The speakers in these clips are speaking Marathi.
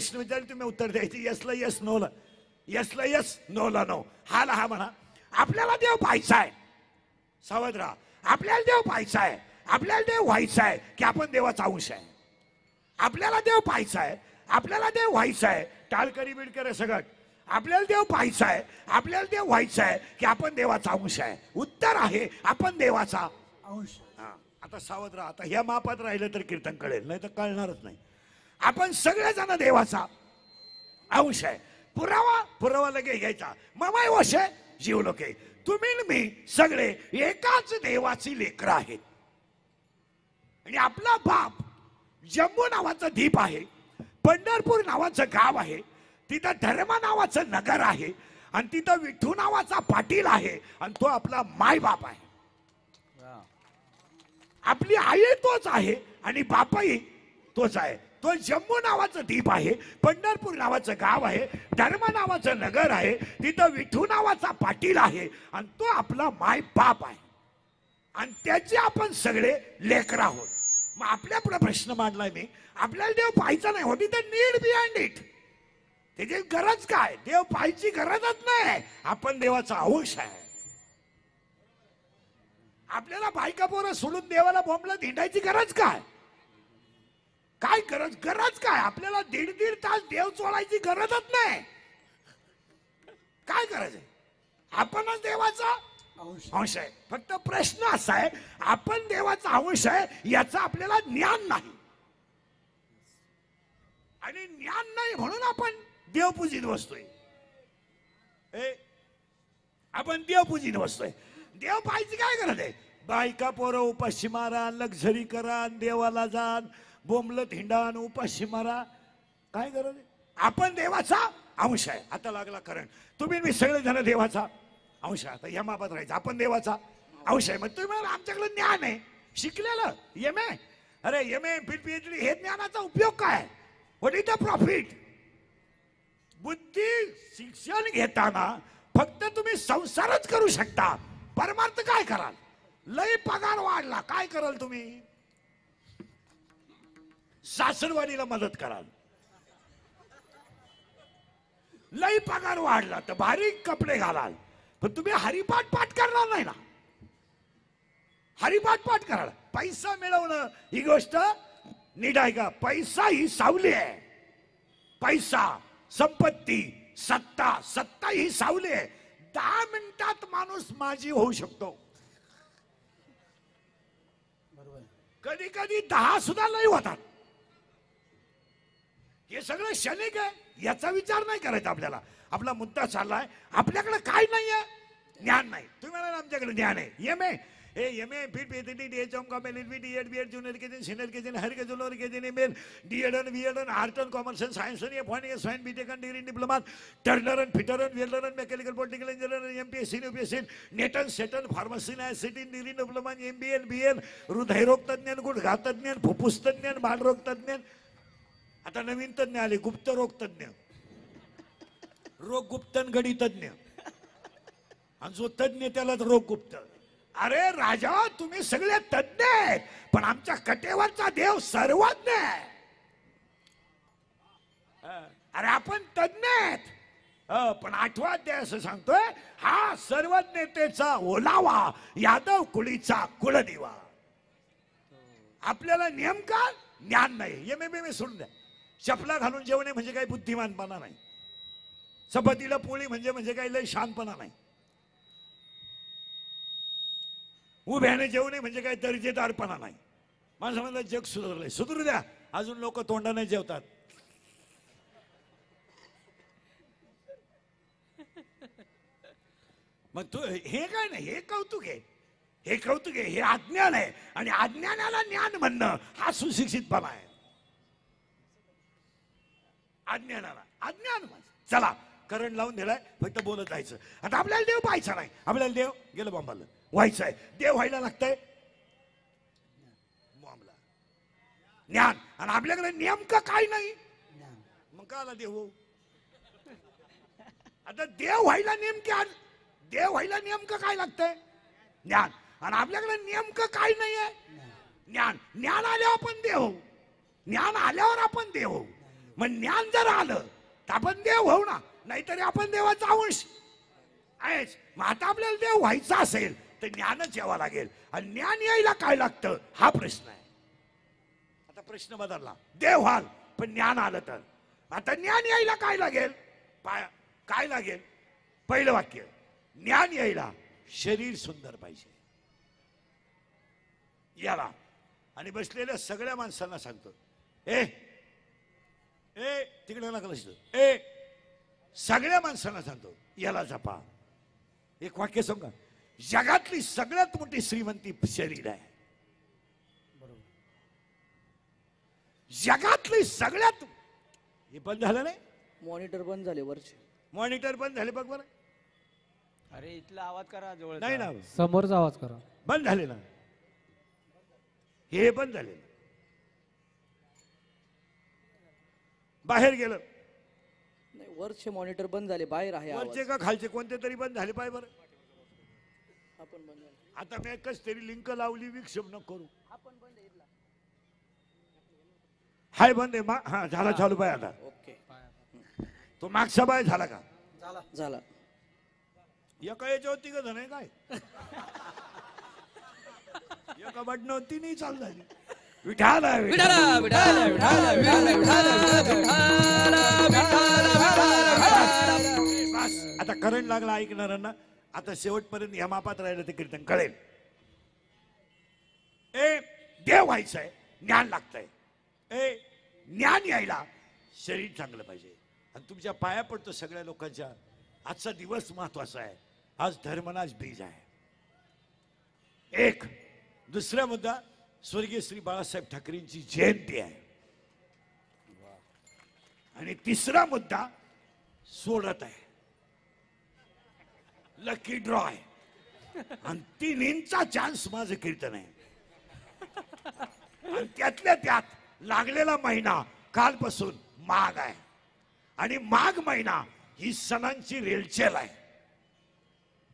प्रश्न विचारले तुम्ही उत्तर द्यायचे. यसला यस, नोला यसला यस, नोला नो. हाला हा म्हणा. आपल्याला देव पाहायचा आहे, सावध राहा. आपल्याला देव पाहायचा आहे, आपल्याला देव व्हायचा आहे की आपण देवाचा अंश आहे. आपल्याला देव पाहायचा आहे, आपल्याला देव व्हायचा आहे. टाळकरी बिडकर सगळं. आपल्याला देव पाहायचा आहे, आपल्याला देव व्हायचा आहे की आपण देवाचा अंश आहे. उत्तर आहे आपण देवाचा अंश. आता सावध राहा. आता ह्या मापात राहिलं तर कीर्तन कळेल, नाही तर कळणारच नाही. आपण सगळेजण देवाचा अंश आहे. पुरावा लगे घ्यायचा. ममाय वश जीव लोके. तुम्ही मी सगळे एकाच देवाची लेकरं आहेत. आणि आपला बाप जम्मू नावाचं द्वीप आहे, पंढरपूर नावाचं गाव आहे, तिथं धर्म नावाचं नगर आहे, आणि तिथं विठू नावाचा पाटील आहे, आणि तो आपला माय बाप आहे. आपली आई तोच आहे आणि बापही तोच आहे. तो जम्मू नावाचं द्वीप आहे, पंढरपूर नावाचं गाव आहे, धर्म नावाचं नगर आहे, तिथं विठू नावाचा पाटील आहे, आणि तो आपला माय बाप आहे. आणि त्याचे आपण सगळे लेकर आहोत. मग आपल्या पुढे प्रश्न मांडलाय मी. आपल्याला देव पाहायचा नाही, होती तर नीड बिहाइंड इट. त्याची गरज काय? देव पाहायची गरजच नाही. आपण देवाचा अंश आहे. आपल्याला बायका पोरं सोडून देवाला बोंबला हिंडायची गरज काय? काय गरज काय? आपल्याला दीड तास देव चोळायची गरजच नाही. काय गरज आहे? आपणच देवाचा अंश आहे. फक्त प्रश्न असा आहे, आपण देवाचा अंश आहे याचं आपल्याला ज्ञान नाही. आणि ज्ञान नाही म्हणून आपण देवपूजित बसतोय. आपण देवपूजित बसतोय. देव पाहायची काय गरज आहे? बायका पोरं उपाशी मारा, लक्झरी करा, देवाला जाण, बोंबलत हिंडान, उपाशी मारा. काय गरज आहे? आपण देवाचा अंश आहे. आता लागला करंट. तुम्ही मी सगळे जण देवाचा अंश आहे. आता या मापात राहायचं. आपण देवाचा अंश आहे. मग तुम्ही म्हणाल आमच्याकडे ज्ञान आहे, शिकलेलं एम.ए. अरे एम.ए. PhD हे ज्ञानाचा उपयोग काय? What is the profit? बुद्धी शिक्षण घेताना फक्त तुम्ही संसारच करू शकता. परमार्थ काय कराल? लय पगार वाढला, काय कराल तुम्ही? सासरवाडीला मदत कराल. लय पगार वाढला तर भारी कपडे घालाल. पण तुम्ही हरिपाठ पाठ करणार नाही ना. हरिपाठ पाठ कराल. पैसा मिळवणं ही गोष्ट नीट आहे का? पैसा ही सावली आहे. पैसा, संपत्ती, सत्ता ही सावली आहे. 10 मिनिटात माणूस माझी होऊ शकतो. कधी कधी 10 सुद्धा नाही होतात. हे सगळं क्षणिक आहे. याचा विचार नाही करायचा आपल्याला. आपला मुद्दा चाललाय, आपल्याकडे काय नाहीये? ज्ञान नाही. तुम्ही म्हणाल आमच्याकडे ज्ञान आहे. एम.ए. फिर PhD DHM LLB D.Ed B.Ed junior केजन सीनियर केजन हर के जुनियर केजन MA. D.Ed B.Ed art and commerce and science आणि F1 science B.Tech degree diploma turner and fitter and welder and mechanical political engineer MPSC UPSC नेटन सेटन pharmacy city degree diploma MBA BN हृदयरोग तज्ञ, गुडघा तज्ञ, फुफ्फुस तज्ञ, बालरोग तज्ञ. आता नवीन तज्ञ आले, गुप्त रोग तज्ञ, रोग गुप्तन गडी तज्ञ, आणि जो तज्ञ त्यालाच रोग गुप्त. अरे राजा, तुम्ही सगळे तज्ञ आहेत, पण आमच्या कटेवरचा देव सर्वज्ञ आहे. अरे आपण तज्ञ आहेत, पण 8वा अध्याय असं सांगतोय, हा सर्वज्ञतेचा ओलावा, यादव कुळीचा कुलदिवा. आपल्याला नेमका ज्ञान नाही. एम.ए. सोडून द्या. चपला घालून जेवणे म्हणजे काही बुद्धिमानपणा नाही. चपातीला पोळी म्हणजे काही लय शानपणा नाही. उभ्याने जेवणे म्हणजे काही दर्जेदारपणा नाही. माझं म्हणलं जग सुधारलंय. सुधरू द्या. अजून लोक तोंडाने जेवतात. मग तू हे काय नाही, हे कौतुक आहे. हे कौतुक आहे. हे अज्ञान आहे. आणि अज्ञानाला ज्ञान म्हणणं हा सुशिक्षितपणा आहे. अज्ञानाला अज्ञान म्हण. चला करंट लावून दिलाय, फक्त बोलत जायचं. आता आपल्याला देव पाहायचा नाही. आपल्याला देव गेलं बॉम्बाला व्हायचं आहे. देव व्हायला लागतंय बॉम्बला ज्ञान. आणि आपल्याकडे नेमकं काय नाही. मग का आला देव? आता देव व्हायला नेमकं काय लागतंय? ज्ञान. आणि आपल्याकडे नेमकं काय नाहीये? ज्ञान. ज्ञान आल्यावर आपण देव. ज्ञान आल्यावर आपण देव. मग ज्ञान जर आलं तर आपण देव होऊ ना, नाहीतरी आपण देवाचा अंश आहेच. मग आता आपल्याला देव व्हायचा असेल तर ज्ञानच यावं लागेल. आणि ज्ञान यायला काय लागतं हा प्रश्न आहे. आता प्रश्न बदलला, देव व्हाल पण ज्ञान आलं तर. आता ज्ञान यायला काय लागेल, काय लागेल? पहिलं वाक्य, ज्ञान यायला शरीर सुंदर पाहिजे. याला आणि बसलेल्या सगळ्या माणसांना सांगतो, ए ए तिकडे नका लक्ष देऊ. ए सगळ्या माणसांना सांगतो, याला जपा. एक वाक्य सांगा, जगातली सगळ्यात मोठी श्रीमंती शरीर आहे. जगातली सगळ्यात, हे बंद झालं नाही, मॉनिटर बंद झाले वरचे, मॉनिटर बंद झाले बघ बरं. अरे इथला आवाज करा, जवळ नाही ना, समोरचा आवाज करा. बंद झाले ना, हे बंद झाले. बाहेर गेलं, नाही वरचे मॉनिटर बंद झाले, बाहेर आहे आवाज. वरचे का खालचे कोणते तरी बंद झाले पाय बरं. आपण बंद झाले. आता मी एकच तरी लिंक लावली, विक्षेप न करू. आपण बंद आहे इथला. हाय बंद आहे. हा झाला चालू पाय. आता ओके तो मागचा बाय झाला का? झाला. एका याच्यावर तिघ जण आहे काय? एका बटनावर तीनही चालू झाली. विठाला विठाला विठाला विठाला विठाला बस. आता करंट लागला ऐकणाऱ्यांना. आता शेवटपर्यंत या मापात राहिलं ते कीर्तन कळेल. ए देव व्हायचं आहे, ज्ञान लागतंय. ए ज्ञान यायला शरीर चांगलं पाहिजे. आणि तुमच्या पाया पडतो सगळ्या लोकांच्या. आजचा दिवस महत्वाचा आहे. आज धर्मनाच बीज आहे. एक दुसरा मुद्दा, स्वर्गीय श्री बाळासाहेब ठाकरेंची जयंती आहे. आणि तिसरा मुद्दा सोडत आहे, लकी ड्रॉ आहे. आणि 3 इंचा चान्स माझं कीर्तन आहे. आणि त्यातल्या त्यात लागलेला महिना कालपासून माघ आहे. आणि माघ महिना ही सणांची रेलचेल आहे.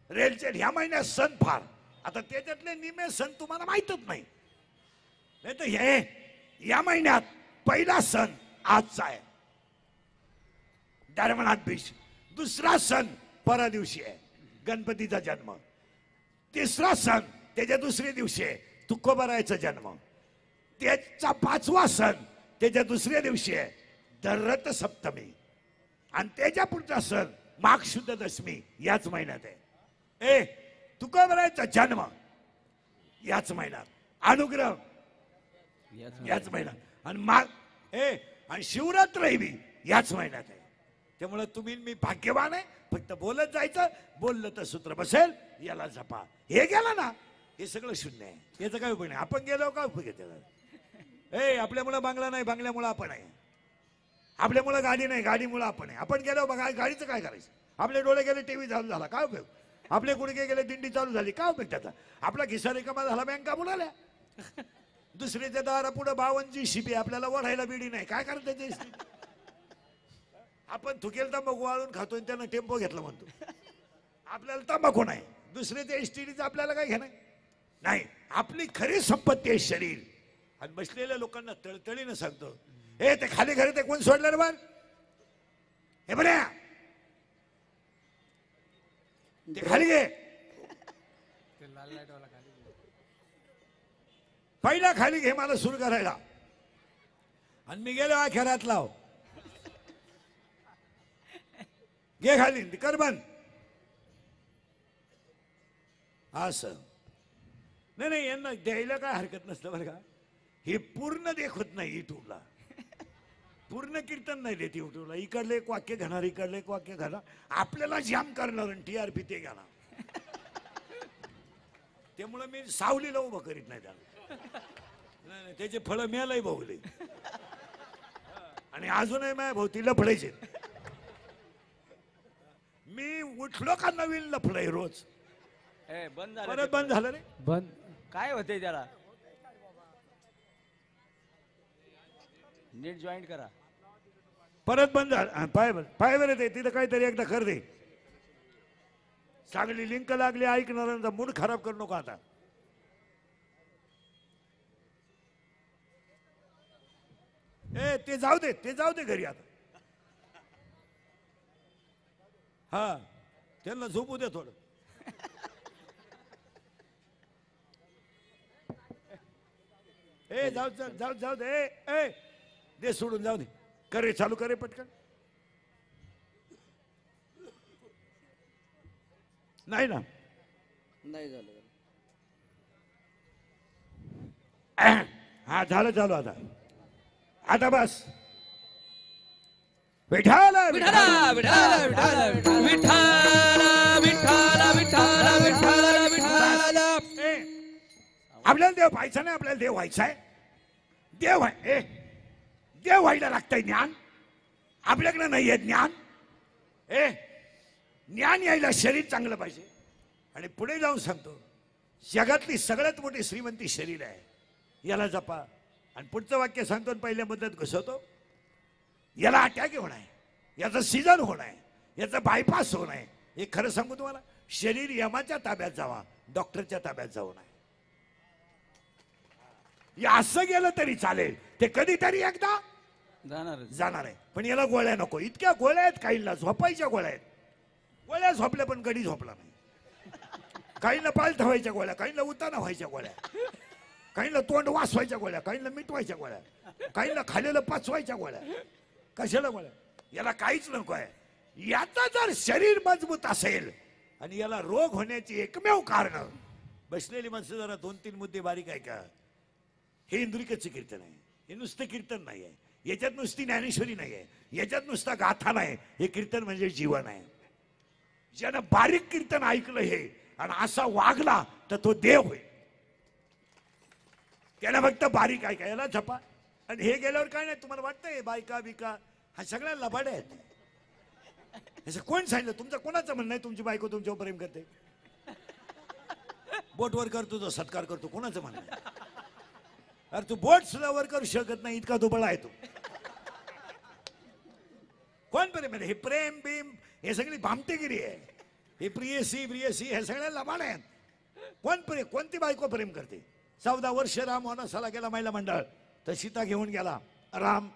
रेलचेल ह्या महिन्यात सण फार. आता त्याच्यातले निमे सण तुम्हाला माहितच नाही. नाही तर हे या महिन्यात पहिला सण आजचा आहे, धर्मनाथ बीज. दुसरा सण परा दिवशी आहे, गणपतीचा जन्म. तिसरा सण त्याच्या दुसऱ्या दिवशी आहे, तुकोबारायचा जन्म. त्याचा 5वा सण त्याच्या दुसऱ्या दिवशी आहे, दररथ सप्तमी. आणि त्याच्या पुढचा सण माघ शुद्ध दशमी याच महिन्यात आहे. ए तुकोबारायचा जन्म याच महिन्यात, अनुग्रह याच महिन्यात. आणि माघ आणि शिवरात्र बी याच महिन्यात आहे. त्यामुळे तुम्ही मी भाग्यवान आहे. फक्त बोलत जायचं, बोललं तर सूत्र बसेल. याला जपा. हे गेलं ना, हे सगळं शून्य आहे. याचं काय उपयोग नाही. आपण गेलो काय उपयोग आहे त्याला? आपल्यामुळं बांगला नाही, बांगल्यामुळं आपण आहे. आपल्यामुळं गाडी नाही, गाडीमुळं आपण आहे. आपण गेलो बघा, गाडीचं काय करायचं? आपले डोळे गेले, टीव्ही चालू झाला, काय उपयोग? आपले गुडघे गेले, दिंडी चालू झाली, काय उपयोग त्याचा? आपला खिसा रिकामा झाला, बँका बुडाल्या. दुसऱ्याच्या दारा पुढे 52 शिपी, आपल्याला ओढायला बिडी नाही, काय करायचं त्याची? आपण थुकेल तंबाखू वाळून खातोय, त्यानं टेम्पो घेतला म्हणतो. आपल्याला तंबाखू नाही, दुसऱ्याच्या एसटीडीचं आपल्याला काय घेणं नाही. आपली खरी संपत्ती आहे शरीर. आणि बसलेल्या लोकांना तळतळीनं सांगतो, हे ते खाली घरी ते कोण सोडलं रे बघ, हे बऱ्या ते खाली घे. पहिला खाली घे मला सुरू करायला. आणि मी गेलो आखेरात लाव, घे खाली, कर बंद. असं नाही नाही, यांना द्यायला काय हरकत नसतं बरं का. हे पूर्ण देखत नाही युट्यूबला, पूर्ण कीर्तन नाही देत युट्यूबला. इकडलं एक वाक्य घेणार, इकडलं एक वाक्य घेणार, आपल्याला जाम करणार आणि TRP ते घेणार. त्यामुळे मी सावलीला उभं करीत नाही त्याला. नाही, त्याचे फळ मिळालंय भाऊले. आणि अजूनही माझ्या भोवती लफडायचे. मी उठलो का नवीन लफडय रोज. बंद झालं. परत बंद झालं रे. बंद काय होते त्याला? नीट जॉईंट करा. परत बंद झालं. पाय बरं ते तिथं काहीतरी एकदा कर दे. चांगली लिंक लागली, ऐकणाऱ्यांचा मूड खराब करू नको आता. ते जाऊ दे घरी आता. हा त्यांना झोपू दे थोडं. जाऊ दे. दे सोडून जाऊ दे. करे चालू करे पटकन. नाही ना. नाही झालं. हा झालं चालू आता. आता बस. विठाल विठाला विठाला विठाला विठाला विठाला विठाला विठाला विठाला. आपल्याला देव पाहायचा नाही, आपल्याला देव व्हायचा आहे. देव आहे देव व्हायला लागतंय ज्ञान. आपल्याकडे नाहीये ज्ञान. ज्ञान यायला शरीर चांगलं पाहिजे. आणि पुढे जाऊन सांगतो जगातली सगळ्यात मोठी श्रीमंती शरीर आहे, याला जपा. आणि पुढचं वाक्य सांगतो पहिल्या मदत घसवतो. याला अटॅक होणार आहे, याचं सीझन होणार आहे, याचं बायपास होणार आहे. हे खरं सांगू तुम्हाला, शरीर यमाच्या ताब्यात जावा, डॉक्टरच्या ताब्यात जाऊ नये. असं गेलं तरी चालेल, ते कधीतरी एकदा जाणार आहे. पण याला गोळ्या नको. इतक्या गोळ्या आहेत काहींना, झोपायच्या गोळ्या आहेत. गोळ्या झोपल्या पण गडी झोपला नाही. काहींना पाल ठेवायच्या गोळ्या, काहींना उताना व्हायच्या गोळ्या, काहींना तोंड वाचवायच्या गोळ्या, काहींना मिटवायच्या गोळ्या, काहींना खाल्लेलं पचवायच्या गोळ्या. कशाला गोळ्या? याला काहीच नको आहे. याचा जर शरीर मजबूत असेल आणि याला रोग होण्याची एकमेव कारण, बसलेली माणसं जरा 2-3 मुद्दे बारीक आहे का. हे इंद्रिकचे कीर्तन आहे, हे नुसतं कीर्तन नाही आहे. याच्यात नुसती ज्ञानेश्वरी नाही आहे, याच्यात नुसता गाथा नाही. हे कीर्तन म्हणजे जीवन आहे. ज्यानं बारीक कीर्तन ऐकलं हे आणि असा वागला तर तो देव होय. त्याला फक्त बारीक ऐका, याला झपा. आणि हे गेल्यावर काय नाही. तुम्हाला वाटतंय बायका बिका हा सगळ्या लबाड्या आहेत. असं कोण सांगितलं? तुमचं कोणाचं म्हणणं आहे तुमची बायको तुमच्यावर प्रेम करते? बोटवर करतो तो सत्कार करतो, कोणाचं म्हणणं आहे? अरे तू बोट सुद्धा वर करू शकत नाही, इतका दुबळा आहे तू. कोण प्रेम आहे? हे प्रेम बिम हे सगळी भामटेगिरी आहे. हे प्रियसी हे सगळ्या लबाड आहेत. कोणती बायको प्रेम करते? 14 वर्ष राम वनवासाला गेला महिला मंडळ, तर सीता घेऊन गेला राम.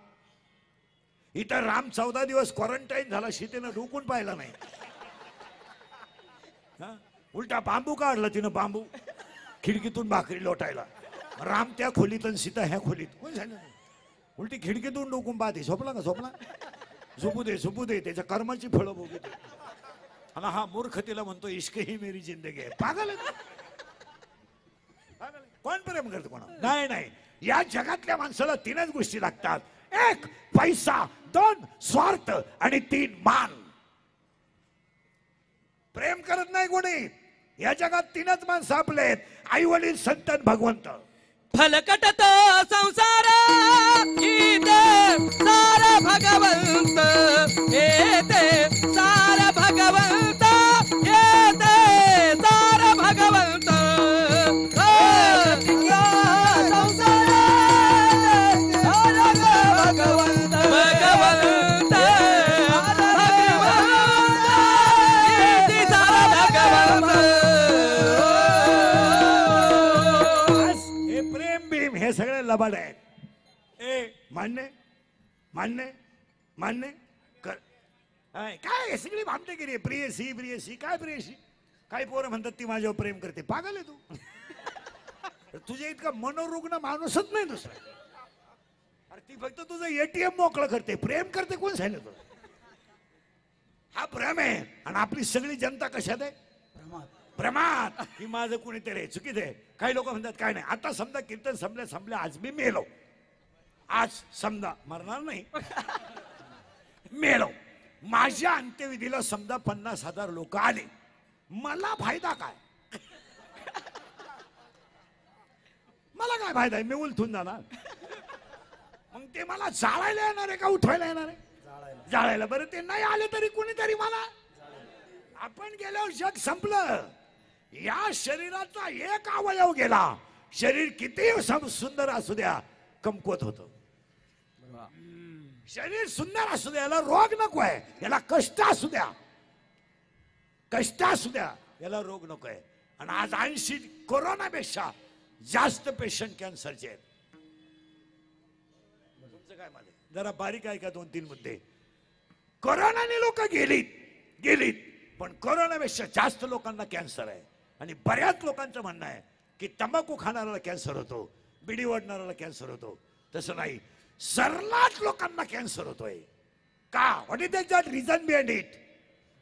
इथं राम 14 दिवस क्वारंटाईन झाला, सीतेनं डुकून पाहिला नाही. उलटा बांबू काढला तिनं, बांबू खिडकीतून भाकरी लोटायला. राम त्या खोलीत आणि सीता ह्या खोलीत. कोण सांगितलं? उलटी खिडकीतून डोकून पाहते. झोपला का? झोपला. झोपू दे त्याच्या कर्माची फळं बघू दे. आणि हा मूर्ख तिला म्हणतो इश्क ही मेरी जिंदगी आहे. पागल आहे. कोण प्रेम करतो कोणा? नाही. या जगातल्या माणसाला 3च गोष्टी लागतात. 1 पैसा, 2 स्वार्थ आणि 3 मान. प्रेम करत नाही कोणी. या जगात 3च माणसं आपले आहेत: आई वडील, संतन, भगवंत. फलकटत संसार गीते सार भगवंत येते, सार भगवंत येते, सार भगवंत. संसार भगवंत भगवंत येते, सार भगवंत. हे सगळे लबाड आहेत. मान्य कर. काय हे सगळी भामटेगिरी? प्रियसी काय प्रियसी? काही पोरं म्हणतात ती माझ्यावर प्रेम करते. पागल आहे तू. तुझ्या इतका मनोरुग्ण माणूसच नाही दुसरा. अरे ती फक्त तुझं ATM मोकळं करते. प्रेम करते कोण सांगितलं तुला? हा भ्रम आहे. आणि आपली सगळी जनता कशात आहे? भ्रमात. की माझं कुणीतरी आहे. चुकीचं आहे. काही लोक म्हणतात काय नाही. आता समजा कीर्तन संपल्या आज मी मेलो. आज समजा मरणार नाही, मेलो. माझ्या अंत्यविधीला समजा 50,000 लोक आले, मला फायदा काय? मला काय फायदा आहे? मी उलथून जाणार. मग ते मला जाळायला येणार आहे का उठवायला येणार आहे? जाळायला. बरं ते नाही आले तरी कुणीतरी मला. आपण गेल्यावर जग संपलं. या शरीराचा एक अवयव गेला, शरीर किती सुंदर असू द्या कमकुवत होतं. शरीर सुंदर असू द्या, याला रोग नको आहे. याला कष्ट असू द्या, याला रोग नको आहे. आणि आज 80 कोरोनापेक्षा जास्त पेशंट कॅन्सरचे आहेत. तुमचं काय मध्ये जरा बारीक आहे का 2-3 मुद्दे. कोरोनाने लोक गेलीत पण कोरोनापेक्षा जास्त लोकांना कॅन्सर आहे. आणि बऱ्याच लोकांचं म्हणणं आहे की तंबाखू खाणाऱ्याला कॅन्सर होतो, बिडी ओढणाऱ्याला कॅन्सर होतो. तसं नाही, सर्रास लोकांना कॅन्सर होतोय. का? What is that reason behind it?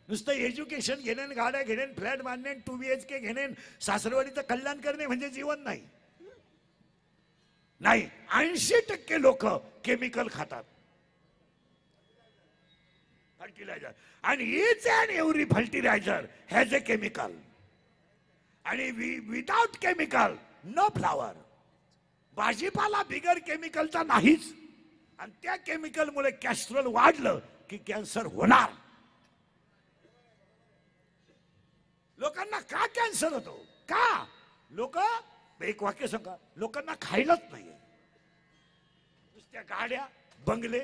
नुसतं एज्युकेशन घेणे, गाड्या घेणे, फ्लॅट बांधणे, 2 BHK घेणे, सासरवाडीचं कल्याण करणे म्हणजे जीवन नाही. नाही, 80% लोक केमिकल खातात, फर्टिलायझर. आणि each and every fertiliser has a chemical. आणि विदाउट केमिकल नो फ्लावर. भाजीपाला बिगर केमिकलचा नाहीच. आणि त्या केमिकलमुळे कॅस्ट्रॉल वाढलं की कॅन्सर होणार. लोकांना का कॅन्सर होतो? का? लोक, एक वाक्य सांगा, लोकांना खायलाच नाहीये. नुसत्या गाड्या, बंगले,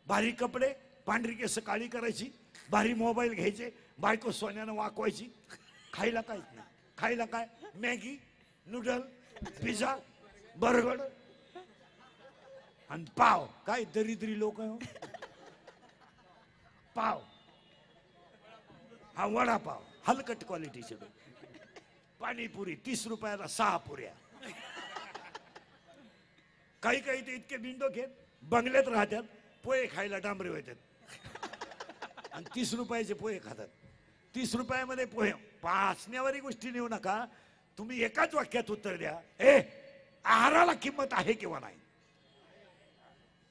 भारी कपडे, पांढरी केस काळी करायची, भारी मोबाईल घ्यायचे, बायको सोन्यानं वाकवायची. खायला काहीच नाही. खायला काय? मॅगी, नूडल, पिझ्झा, बर्गर आणि पाव. काय दरिद्री लोक आहे हो. पाव, हा वडापाव हलकट क्वालिटीचे. पाणीपुरी 30 रुपयाला 6 पुऱ्या. काही ते इतके बिंडो घेत बंगल्यात राहतात, पोहे खायला डांबरे होतात आणि 30 रुपयाचे पोहे खातात. 30 रुपयामध्ये पोहे. पाचण्यावरही गोष्टी नेऊ नका. तुम्ही एकाच वाक्यात उत्तर द्या, आहाराला किंमत आहे किंवा नाही.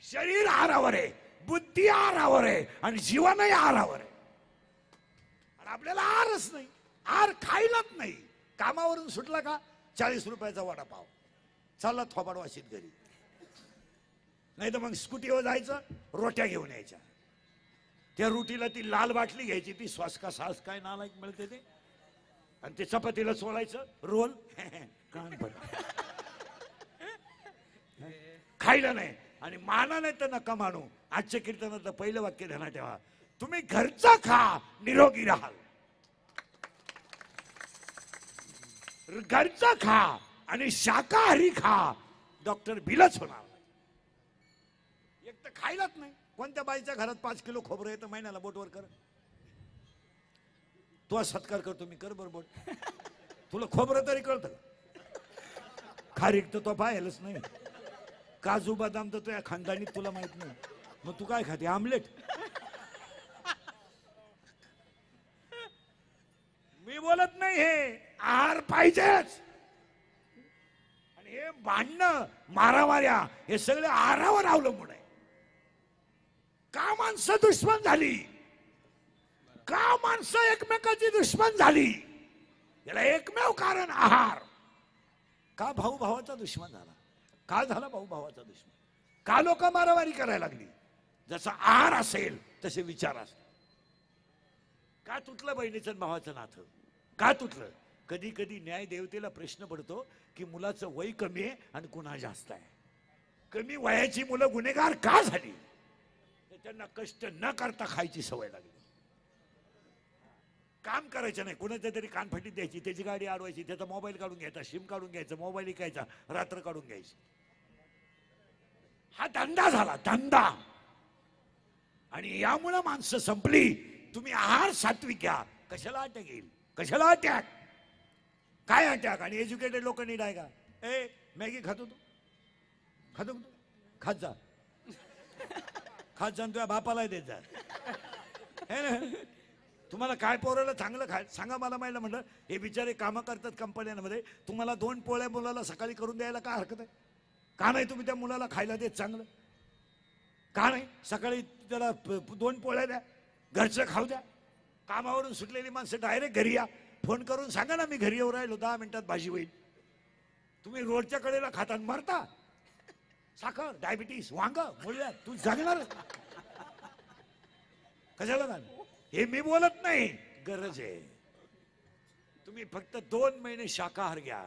शरीर आहारावर आहे, बुद्धी आहारावर आहे आणि जीवनही आहारावर आहे. आणि आपल्याला आहारच नाही, आहार खायलाच नाही. कामावरून सुटला का 40 रुपयाचा वडापाव, चालला थोबाड वाशीत घरी. नाही तर मग स्कूटीवर जायचं, रोट्या घेऊन यायच्या. त्या रोटीला ती लाल बाटली घ्यायची, ती श्वास का सास काय नालायक मिळते ते, आणि ते चपातीला सोडायचं रोल. कान पड खायला नाही. आणि माना नाही तर नका मानू. आजच्या कीर्तनातलं पहिलं वाक्य ध्यानात ठेवा, तुम्ही घरचा खा, निरोगी राहाल. घरचा खा आणि शाकाहारी खा, डॉक्टर बिलच होणार. एक तर खायलाच नाही. कोणत्या बाईच्या घरात 5 किलो खोबरं येतं महिन्याला? बोटवर कर. तू सत्कार करतो मी, कर बरं बोट. तुला खोबरं तरी कळतं? खारीक तर तो पाहायलाच नाही. काजू बदाम तर तुझ्या खानदानीत तुला माहित नाही. मग तू काय खाते? आमलेट. मी बोलत नाही, हे आहार पाहिजेच. आणि हे भांडणं, मारामाऱ्या हे सगळे आहारावर अवलंबून आहे. का माणसं दुश्मन झाली? का माणसं एकमेकाची दुश्मन झाली? याला एकमेव कारण आहार. का भाऊ भावाचा दुश्मन झाला? का झाला भाऊ भावाचा दुश्मन? का लोक मारामारी करायला लागली? जसा आहार असेल तसे विचार असतात. का तुटलं बहिणीचं भावाचं नातं? का तुटलं? कधी कधी न्याय देवतेला प्रश्न पडतो की मुलाचं वय कमी आहे आणि गुन्हा जास्त आहे. कमी वयाची मुलं गुन्हेगार का झाली? त्यांना कष्ट न करता खायची सवय लागली. काम करायचं नाही, कुणाच्या तरी कानफटीत द्यायची, त्याची गाडी अडवायची, त्याचा मोबाईल काढून घ्यायचा, सिम काढून घ्यायचा, मोबाईल विकायचा, रात्र काढून घ्यायची. हा धंदा झाला, धंदा. आणि यामुळे माणसं संपली. तुम्ही आहार सात्विक घ्या. कशाला अटॅक येईल? कशाला अटॅक? काय अटॅक? आणि एज्युकेटेड लोक नीट आहे का? मॅगी खातो तू? खातो तू? खात जा, खात जा, तुझ्या बापाला देत जा. हे ना, तुम्हाला काय पोराला चांगलं खाय सांगा मला. माहिती म्हटलं, हे बिचारे कामं करतात कंपन्यांमध्ये, तुम्हाला 2 पोळ्या मुलाला सकाळी करून द्यायला काय हरकत आहे? का नाही तुम्ही त्या मुलाला खायला देत चांगलं? का नाही? सकाळी त्याला 2 पोळ्या द्या, घरचं खाऊ द्या. कामावरून सुटलेली माणसं डायरेक्ट घरी या, फोन करून सांगा ना, मी घरी येऊ राहिलो, 10 मिनिटात भाजी होईल. तुम्ही रोडच्या कडेला खाता मरता. साखर, डायबिटीस, वांग, मुळ्या, तू जगणार कशाला जाणार? हे मी बोलत नाही, गरज आहे. तुम्ही फक्त 2 महिने शाकाहार घ्या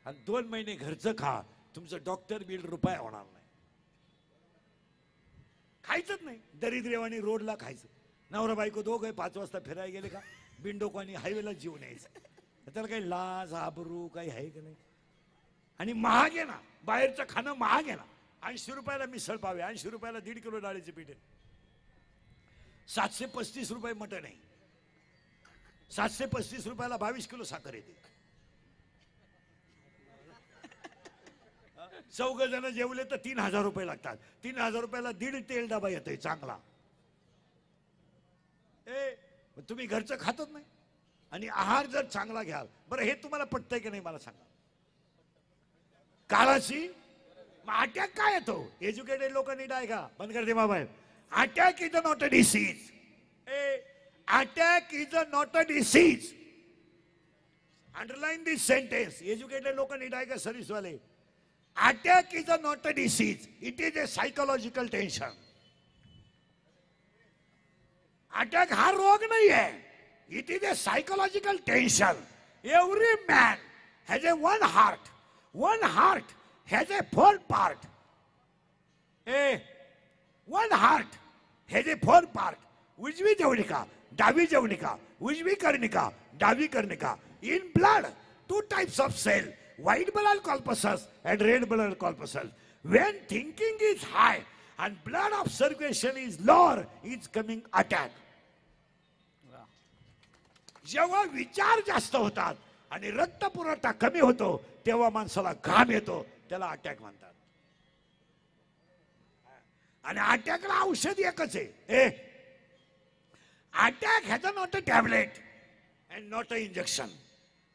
आणि 2 महिने घरचं खा, तुमचं डॉक्टर बिल रुपया होणार नाही. खायचंच नाही. दरिद्रेवानी रोडला खायचं. नवरा बायको दोघं 5 वाजता फिरायला गेले का बिंडोकानी हायवेला जीवन यायचं. त्याला काही लाज आबरू काही आहे का नाही? आणि महाग आहे ना, बाहेरचं खाणं महाग आहे ना. ₹80 मिसळ पाव आहे, ₹80 1.5 किलो डाळीचे पीठ आहे, 735 रुपये मटण आहे, 735 रुपयाला 22 किलो साखर येते. 4 जण जेवले तर 3,000 रुपये लागतात. 3,000 रुपयाला 1.5 तेल डबा येतोय चांगला. तुम्ही घरचं खातच नाही आणि आहार जर चांगला घ्याल, बरं हे तुम्हाला पटतंय की नाही मला सांगा. काळाची अटॅक काय येतो? एज्युकेटेड लोक नीट आहे का? बंद कर दे mobile. Attack is not a disease. Attack is not a disease. Underline this sentence. Educated लोक नीट आहे का सर्व्हिस वाले? Attack is not a disease, it is a psychological tension. Attack हा रोग नाही आहे, it is a psychological tension. Every man has a one heart. One heart has a 4 part. One heart has a 4 part. उजवी जवनिका, डावी जवनिका, उजवी कर्णिका, डावी कर्णिका. In blood, 2 types of cell, white blood corpuscles and red blood corpuscles. When thinking is high and blood of circulation is lower, is coming attack. जेव्हा विचार जास्त होतात आणि रक्त पुरवठा कमी होतो, तेव्हा माणसाला घाम येतो, त्याला अटॅक म्हणतात. आणि अटॅकला औषध एकच आहे. Attack has not a tablet and not a injection.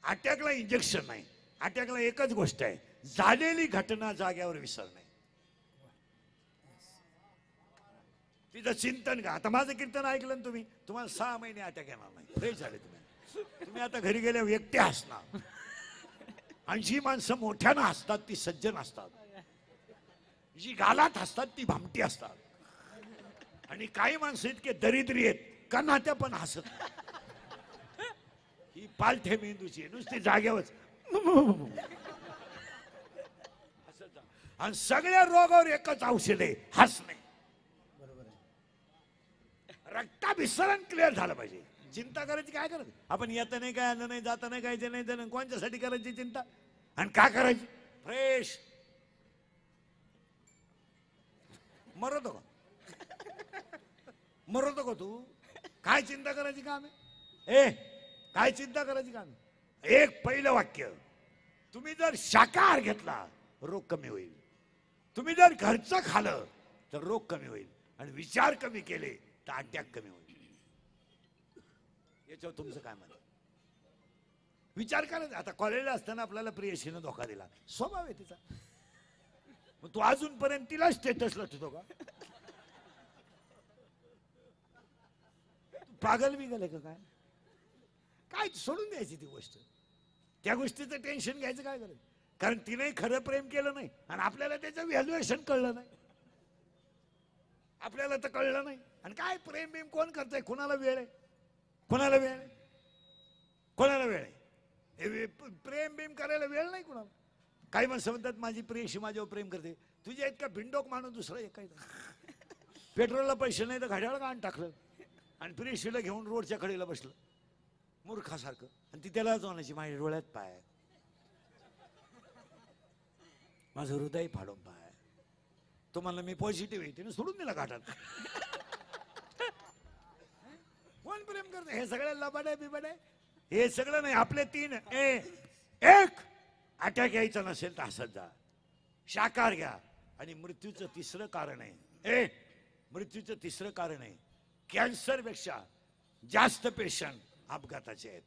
अटॅकला इंजेक्शन नाही. अटॅकला एकच गोष्ट आहे, झालेली घटना जाग्यावर विसरणे. तिचं चिंतन का. आता माझं कीर्तन ऐकलं ना तुम्ही, तुम्हाला 6 महिने अटॅक येणार नाही. फ्रेश झाले तुम्ही. तुम्ही आता घरी गेल्यावर एकटे हसणार. आणि जी माणसं मोठ्यानं हसतात ती सज्जन असतात, जी गालात हसतात ती भामटी असतात. आणि काही माणसं इतके दरिद्री आहेत का नात्या पण हसत नाही. ही पालथे मेंदूची नुसती जाग्यावर. आणि सगळ्या रोगावर एकच औषध आहे, हसणे. रक्ताभिसरण क्लिअर झालं पाहिजे. चिंता करायची काय करायची? आपण येता नाही काय, आलं नाही, जाता नाही काय, ते नाही, ते नाही. कोणत्यासाठी करायची चिंता? आणि का करायची? फ्रेश. मरतो का? मरतो का तू? काय चिंता करायची काम आहे? काय चिंता करायची काम आहे? एक पहिलं वाक्य, तुम्ही जर शाकाहार घेतला रोग कमी होईल. तुम्ही जर घरचं खाल्लं तर रोग कमी होईल. आणि विचार कमी केले तर अटॅक कमी होईल. याच्यावर तुमचं काय म्हणणं? विचार करायचा. आता कॉलेजला असताना आपल्याला प्रियशीनं धोका दिला, स्वभाव आहे तिचा. मग तू अजूनपर्यंत तिला स्टेटसला ठेवतो का? पागल बिगल आहे का काय? काय सोडून द्यायची ती गोष्ट. त्या गोष्टीचं टेन्शन घ्यायचं काय करायचं? कारण तिने खरं प्रेम केलं नाही आणि आपल्याला त्याचं व्हॅल्युएशन कळलं नाही. आपल्याला तर कळलं नाही. आणि काय प्रेम बिम कोण करतंय? कोणाला वेळ आहे? कोणाला वेळ आहे? कोणाला वेळ आहे? प्रेम बिम करायला वेळ नाही कोणाला. काही माणसं म्हणतात माझी प्रेयशी माझ्यावर प्रेम करते. तुझ्या इतका भिंडोक माणूस दुसरा एक काय? पेट्रोलला पैसे नाही तर घड्याळ गाण टाकलं आणि प्रेयशीला घेऊन रोडच्या कडेला बसलं मूर्खासारखं. आणि ती त्याला जाण्याची माझ्या डोळ्यात पाय, माझं हृदय फाडून पाय. तो म्हणला मी पॉझिटिव्ह आहे, तिने सोडून दिला घाटात. कोण प्रेम करत? हे सगळं लबाड आहे बिबाड आहे. हे सगळं नाही. आपले 3 एक अटॅक यायचा नसेल तर हसत जा. शाकाहार घ्या. आणि मृत्यूचं 3रं कारण आहे, मृत्यूचं 3रं कारण आहे, कॅन्सर पेक्षा जास्त पेशंट अपघाताचे आहेत.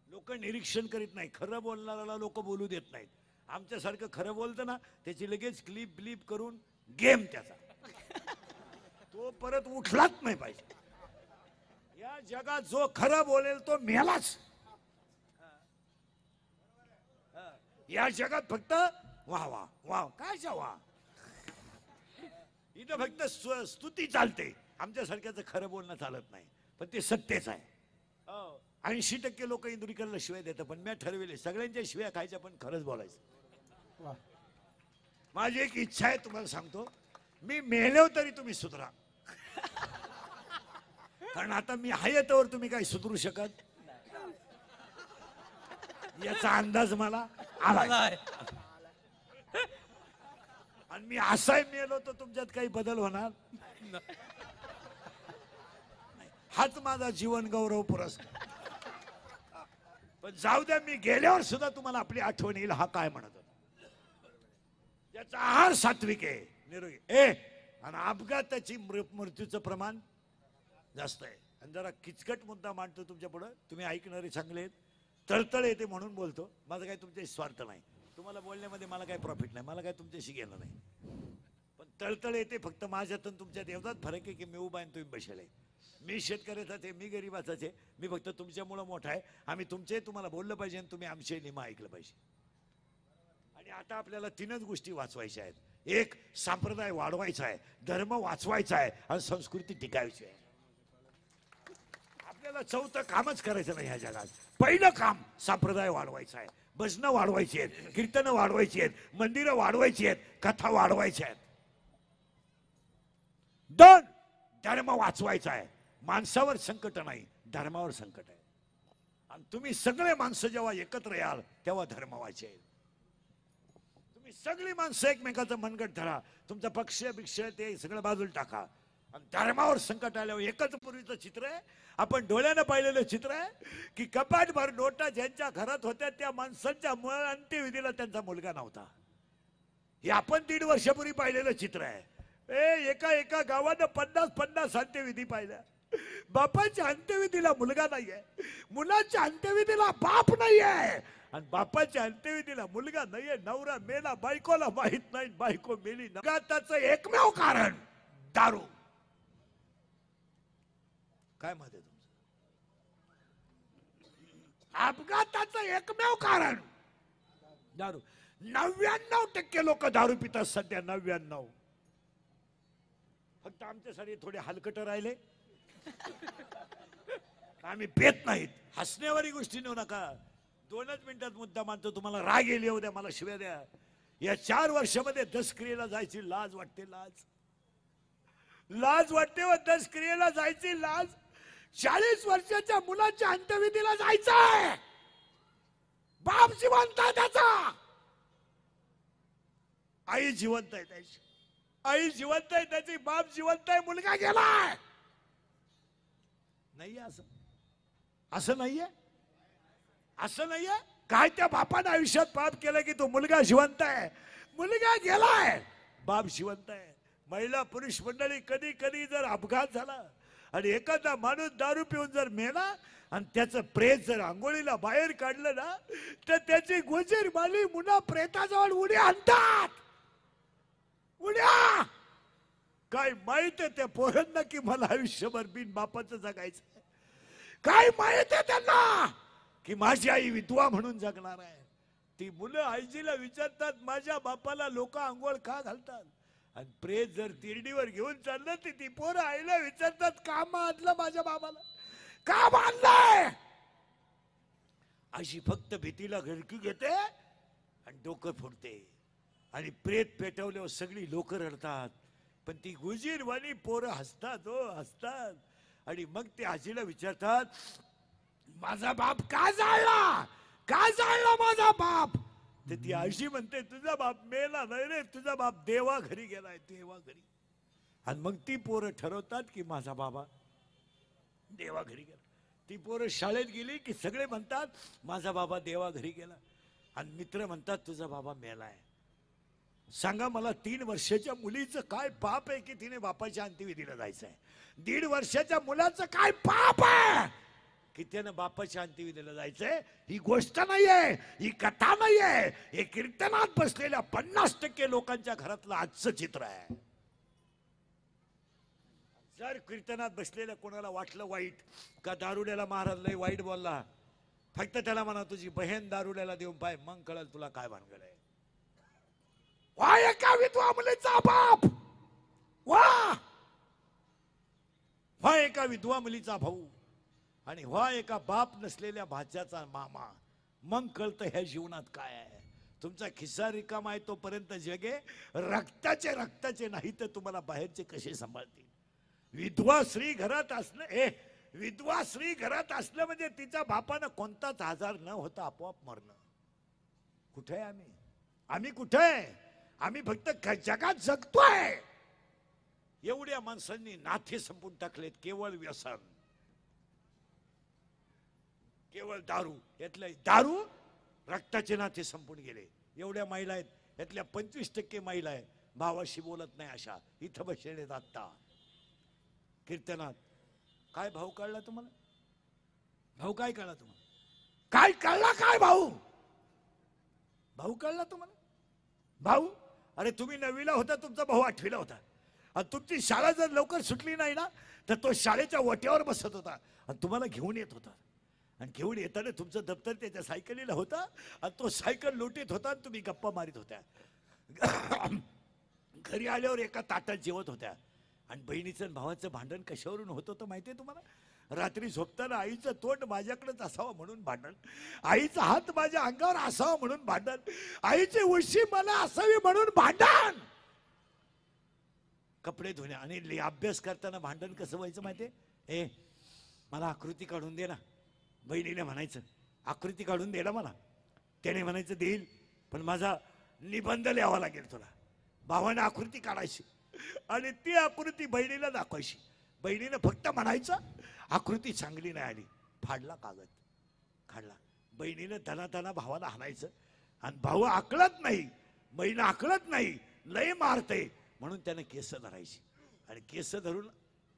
लोक निरीक्षण करीत नाही. खरं बोलणाऱ्याला लोक बोलू देत नाहीत. आमच्यासारखं खरं बोलतं ना, त्याची लगेच क्लिप करून गेम त्याचा. तो परत उठलाच नाही पाहिजे. या जगात जो खरं बोलेल तो मेलाच. या जगात फक्त वा वा वा काय वा, इथं फक्त स्तुती चालते. आमच्यासारख्याचं खरं बोलणं चालत नाही. पण ते सत्यच आहे. 80% लोक इंदुरीकरला शिवाय देतात. पण मी ठरविले सगळ्यांच्या शिवाय खायच्या, पण खरंच बोलायचं. माझी एक इच्छा आहे, तुम्हाला सांगतो. मी मेलो तरी तुम्ही सुधरा. कारण आता मी आहे तोवर तुम्ही काही सुधरू शकत याचा अंदाज मला आलाय. आणि मी असाही मेलो तर तुमच्यात काही बदल होणार नाही. हाच माझा जीवन गौरव पुरस्कार. पण जाऊ द्या, मी गेल्यावर सुद्धा तुम्हाला आपली आठवण येईल. हा काय म्हणत होता, ज्याचा आहार सात्विक आहे, निरोगी आणि अपघाताची मृत्यूचं प्रमाण जास्त आहे. आणि जरा किचकट मुद्दा मांडतो तुमच्या पुढे, तुम्ही ऐकणारे चांगले आहेत. तळतळ येते म्हणून बोलतो. माझा काही तुमच्याशी स्वार्थ नाही, तुम्हाला बोलण्यामध्ये मला काही प्रॉफिट नाही, मला काही तुमच्याशी घेणं नाही. पण तळतळ येते फक्त माझ्यातून तुमच्यात एवढाच फरक आहे की मी उभा आहे तुम्ही बसेल आहे. मी शेतकऱ्याचाच आहे, मी गरीबाचाच आहे. मी फक्त तुमच्यामुळं मोठा आहे. आम्ही तुमचे तुम्हाला बोललं पाहिजे आणि तुम्ही आमचे नियम ऐकलं पाहिजे. आणि आता आपल्याला तीनच गोष्टी वाचवायच्या आहेत. एक, संप्रदाय वाढवायचा आहे, धर्म वाचवायचा आहे आणि संस्कृती टिकायची आहे. आपल्याला चौथं कामच करायचं नाही ह्या जगात. पहिलं काम संप्रदाय वाढवायचा आहे, भजनं वाढवायची आहेत, कीर्तनं वाढवायची आहेत, मंदिरं वाढवायची आहेत, कथा वाढवायच्या आहेत. दोन, धर्म वाचवायचा आहे. माणसावर संकट नाही, धर्मावर संकट आहे. आणि तुम्ही सगळे माणसं जेव्हा एकत्र याल तेव्हा धर्म वाचेल. तुम्ही सगळी माणसं एकमेकाचं मनगट धरा, तुमचा पक्ष भिक्ष ते सगळं बाजूला टाका आणि धर्मावर संकट आल्यावर एकच पूर्वीचं चित्र आहे, आपण डोळ्यानं पाहिलेलं चित्र आहे की कपाटभर नोटा ज्यांच्या घरात होत्या त्या माणसांच्या अंत्यविधीला त्यांचा मुलगा नव्हता. हे आपण 1.5 वर्षापूर्वी पाहिलेलं चित्र आहे. एका गावानं 50 अंत्यविधी पाहिल्या. बापाच्या अंत्यविधीला मुलगा नाहीये, मुलाच्या अंत्यविधीला बाप नाहीये आणि बापाच्या अंत्यविधीला मुलगा नाहीये. नवरा मेला, बायकोला माहित नाही बायको मेली. अपघाताचं एकमेव कारण दारू. काय मत आहे तुमचं? अपघाताचं एकमेव कारण दारू. 99% लोक दारू पितात सध्या. 99. फक्त आमच्यासाठी थोडे हलकट राहिले, आम्ही पेत नाहीत. हसण्यावारी गोष्टी नेऊ नका. 2च मिनिटात मुद्दा मानतो. तुम्हाला राग येईल येऊ द्या, मला शिव्या द्या. या 4 वर्षामध्ये दशक्रियेला जायची लाज वाटते. लाज वाटते व दशक्रियेला जायची लाज. 40 वर्षाच्या मुलाच्या अंत्यविधीला जायचंय. बाप जिवंत आहे त्याचा, आई जिवंत आहे त्याची, आई जिवंत आहे त्याची, बाप जिवंत आहे, मुलगा गेलाय. नाहीये असं नाहीये, असं नाहीये. काय त्या बापानं आयुष्यात पाप केलं की तो मुलगा जिवंत आहे, मुलगा गेलाय, बाप जिवंत आहे. महिला पुरुष मंडळी, कधी कधी जर अपघात झाला आणि एखादा माणूस दारू पिऊन जर मेला आणि त्याचं प्रेत जर आंघोळीला बाहेर काढलं ना तर त्याची गोजीर माली मुला प्रेताजवळ उड्या आणतात. उड्या. काय माहित आहे त्या पोरांना की मला आयुष्यभर बिन बापाचं जगायचं. काय माहित आहे त्यांना की माझी आई विधवा म्हणून जगणार आहे. ती मुलं आईजीला विचारतात माझ्या बापाला लोक आंघोळ का घालतात. आणि प्रेत जर तिरडीवर घेऊन चाललं तर ती पोरं आईला विचारतात का मारलं माझ्या बाबाला, का मारलंय. अशी फक्त भीतीला घरकी घेते आणि डोकं फोडते. आणि प्रेत पेटवल्यावर सगळी लोक रडतात. पण ती गुजीरवाणी पोरं हसतात, हो हसतात. आणि मग ते आजीला विचारतात माझा बाप का जाळला, का जाळला माझा बाप. तर ती आजी म्हणते तुझा बाप मेला नाही रे, तुझा बाप देवा घरी गेलाय, देवा घरी. आणि मग ती पोरं ठरवतात की माझा बाबा देवा घरी गेला. ती पोरं शाळेत गेली की सगळे म्हणतात माझा बाबा देवा घरी गेला. आणि मित्र म्हणतात तुझा बाबा मेलाय. सांगा मला 3 वर्षाच्या मुलीचं काय पाप आहे की तिने बापाच्या अंत्यविधीला जायचंय. 1.5 वर्षाच्या मुलाचं काय पाप आहे की त्यानं बापाच्या अंत्यविधीला जायचंय. ही गोष्ट नाहीये, ही कथा नाहीये, हे कीर्तनात बसलेल्या 50% लोकांच्या घरातलं आजचं चित्र आहे. जर कीर्तनात बसलेल्या कोणाला वाटलं वाईट का दारुड्याला महाराज लय वाईट बोलला, फक्त त्याला म्हणा तुझी बहीण दारुड्याला देऊन पाय, मग कळल तुला काय भानगड आहे. वा एका विधवा मुलीचा बाप, वा एका विधवा मुलीचा भाऊ आणि वा एका बाप नसलेल्या भाच्याचा मामा, मग कळतं ह्या जीवनात काय आहे. तुमचा खिस्सा रिकामा आहे तोपर्यंत जगे रक्ताचे नाही तर तुम्हाला बाहेरचे कसे सांभाळतील. विधवा स्त्री घरात असणं, विधवा स्त्री घरात असलं म्हणजे तिच्या बापानं कोणताच आजार न होता आपोआप मरणं. कुठे आहे आम्ही कुठे आहे. आम्ही फक्त जगात जगतोय. एवढ्या माणसांनी नाथे संपून टाकलेत. केवळ व्यसन, केवळ दारू. यातल्या दारू रक्ताचे नाते संपून गेले. एवढ्या महिला आहेत, यातल्या 25% महिला आहेत भावाशी बोलत नाही अशा इथं बसलेले आहेत. आत्ता कीर्तनात काय भाऊ कळला तुम्हाला? भाऊ काय कळला तुम्हाला? काय कळला? काय भाऊ? भाऊ कळला तुम्हाला? भाऊ, अरे तुम्ही 9वीला होता, तुमचा भाऊ 8वीला होता. आणि तुमची शाळा जर लवकर सुटली नाही ना तर तो शाळेच्या वट्यावर बसत होता आणि तुम्हाला घेऊन येत होता. आणि घेऊन येताना तुमचं दप्तर त्याच्या सायकलीला होता आणि तो सायकल लोटीत होता आणि तुम्ही गप्पा मारित होत्या. घरी आल्यावर एका ताटात जेवत होत्या. आणि बहिणीचं आणि भावाचं भांडण कशावरून होत होतं माहितीये तुम्हाला? रात्री झोपताना आईचं तोंड माझ्याकडेच असावं म्हणून भांडण, आईचा हात माझ्या अंगावर असावा म्हणून भांडण, आईची उशी मला असावी म्हणून भांडण. कपडे धुण्या आणि अभ्यास करताना भांडण कसं व्हायचं माहितीये? ए मला आकृती काढून दे ना. बहिणीने म्हणायचं आकृती काढून दे ना मला. त्याने म्हणायचं देईल, पण माझा निबंध लिहावा लागेल तुला. भावाने आकृती काढायची आणि ती आकृती बहिणीला दाखवायची. बहिणीने फक्त म्हणायचं आकृती चांगली नाही आली, फाडला कागद, काढला. बहिणीने धनाधना भावाला हाणायचं आणि भाऊ आकलत नाही, बहीण आकलत नाही, लय मारते म्हणून त्याने केस धरायची आणि केस धरून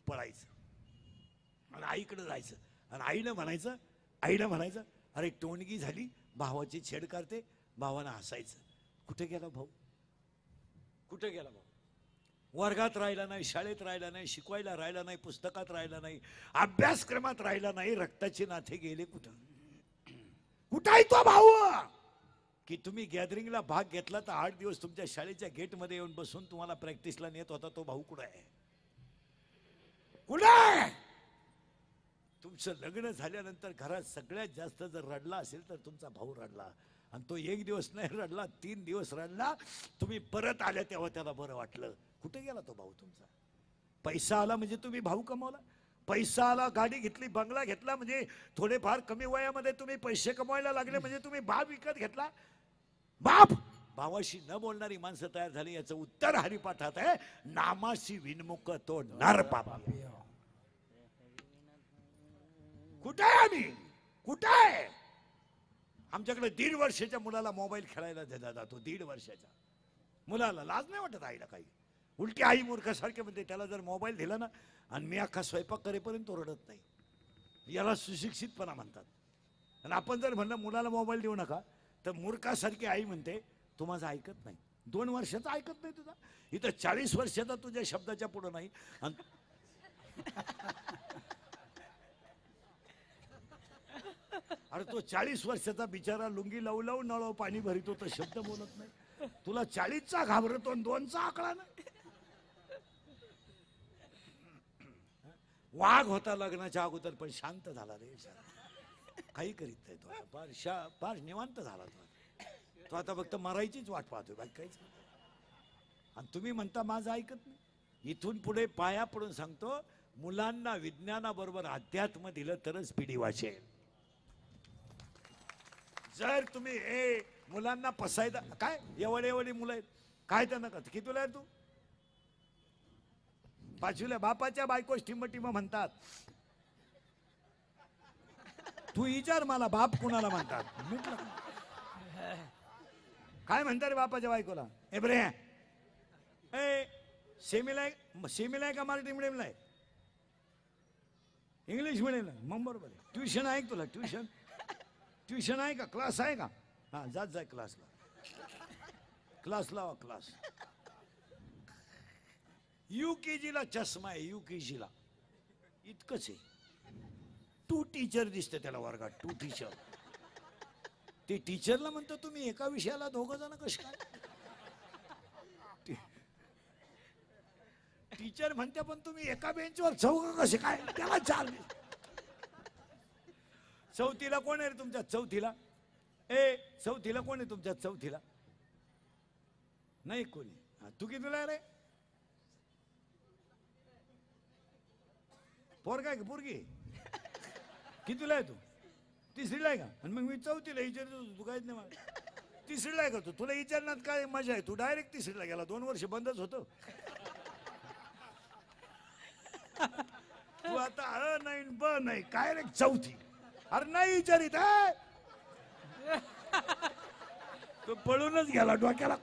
पळायचं आणि आईकडे जायचं. आणि आईनं म्हणायचं अरे टोणगी झाली, भावाची छेड करते. भावानं हसायचं. कुठे गेला भाऊ? कुठे गेला भाऊ? वर्गात राहिला नाही, शाळेत राहिला नाही, शिकवायला राहिला नाही, पुस्तकात राहिला नाही, अभ्यासक्रमात राहिला नाही. रक्ताचे नाते गेले कुठं? कुठं आहे तो भाऊ? की तुम्ही गॅदरिंगला भाग घेतला तर 8 दिवस तुमच्या शाळेच्या गेटमध्ये येऊन बसून तुम्हाला प्रॅक्टिसला नेत होता. तो भाऊ कुठं आहे? कुठं आहे? तुमचं लग्न झाल्यानंतर घरात सगळ्यात जास्त जर रडला असेल तर तुमचा भाऊ रडला. आणि तो 1 दिवस नाही रडला, 3 दिवस रडला. तुम्ही परत आल्या तेव्हा त्याला बरं वाटलं. कुठे गेला तो भाऊ तुमचा? पैसा आला म्हणजे तुम्ही भाऊ कमावला. पैसा आला, गाडी घेतली, बंगला घेतला म्हणजे थोडेफार कमी वयामध्ये तुम्ही पैसे कमवायला लागले म्हणजे तुम्ही बाप विकत घेतला. बाप भावाशी न बोलणारी माणसं तयार झाली. याचं उत्तर हरिपाठात आहे, नामाशी विनमुख तो नर पापी. कुठे आहे आम्ही? कुठे आहे? आमच्याकडे 1.5 वर्षाच्या मुलाला मोबाईल खेळायला दिला जातो. 1.5 वर्षाच्या मुलाला लाज नाही वाटत आईला काही. उलटी आई मूर्खासारखे म्हणते. त्याला जर मोबाईल दिला ना आणि मी अख्खा स्वयंपाक करेपर्यंत तो रडत नाही. याला सुशिक्षितपणा म्हणतात. आणि आपण जर म्हणलं मुलाला मोबाईल देऊ नका तर मूर्खासारखी आई म्हणते तू माझं ऐकत नाही. 2 वर्षाचा ऐकत नाही तुझा. इथं 40 वर्षाचा तुझ्या शब्दाच्या पुढं नाही. अरे तो 40 वर्षाचा बिचारा लुंगी लावू लावू नळ पाणी भरितो तर शब्द बोलत नाही. तुला 40चा घाबरतो आणि 2चा आकडा नाही. वाघ होता लग्नाच्या अगोदर पण शांत झाला रे. काही करीत नाही तो आता. फार निवांत झाला तो आता फक्त मरायचीच वाट पाहतोय बाकी काहीच. आणि तुम्ही म्हणता माझं ऐकत नाही. इथून पुढे पाया पडून सांगतो, मुलांना विज्ञानाबरोबर अध्यात्म दिलं तरच पिढी वाचेल. जर तुम्ही मुलांना पसायदा काय एवढी मुलं आहेत काय त्यांना कळत? कितीला आहे तू? 5वीला. बापाच्या बायकोच टिम म्हणतात. तू विचार मला बाप कुणाला म्हणतात? काय म्हणतात रे बापाच्या बायकोला? एब्रे सेमीला आहे का मराठी मिडियमला आहे? इंग्लिश मिडियमला? मग बरोबर आहे. ट्युशन आहे तुला? ट्युशन आहे का? क्लास आहे का? हा जाय क्लासला. क्लास लावा क्लास. UKGला चष्मा आहे. UKGला इतकंच आहे. 2 टीचर दिसते त्याला वर्गात. 2 टीचर. ते टीचरला म्हणतो तुम्ही एका विषयाला 2 जण कसे काय? टीचर म्हणते पण तुम्ही एका बेंचवर 4 कसे काय? त्याला 4. चौथीला कोण आहे रे तुमच्या? चौथीला चौथीला कोण आहे तुमच्या? चौथीला नाही कोणी. तू कितीला रे? पोर काय पोरगी? कितीला आहे तू? 3रीला आहे का? आणि मग मी 4थीला विचारतो. तू काहीच नाही मला. तिसरीला आहे का तू? तुला विचारण्यात काय मजा आहे? तू डायरेक्ट तिसरीला गेला. 2 वर्ष बंदच होतं. तू आता अ नाही ब नाही काय रे चौथी. अरे नाही विचारित तो पळूनच गेला डोक्याला.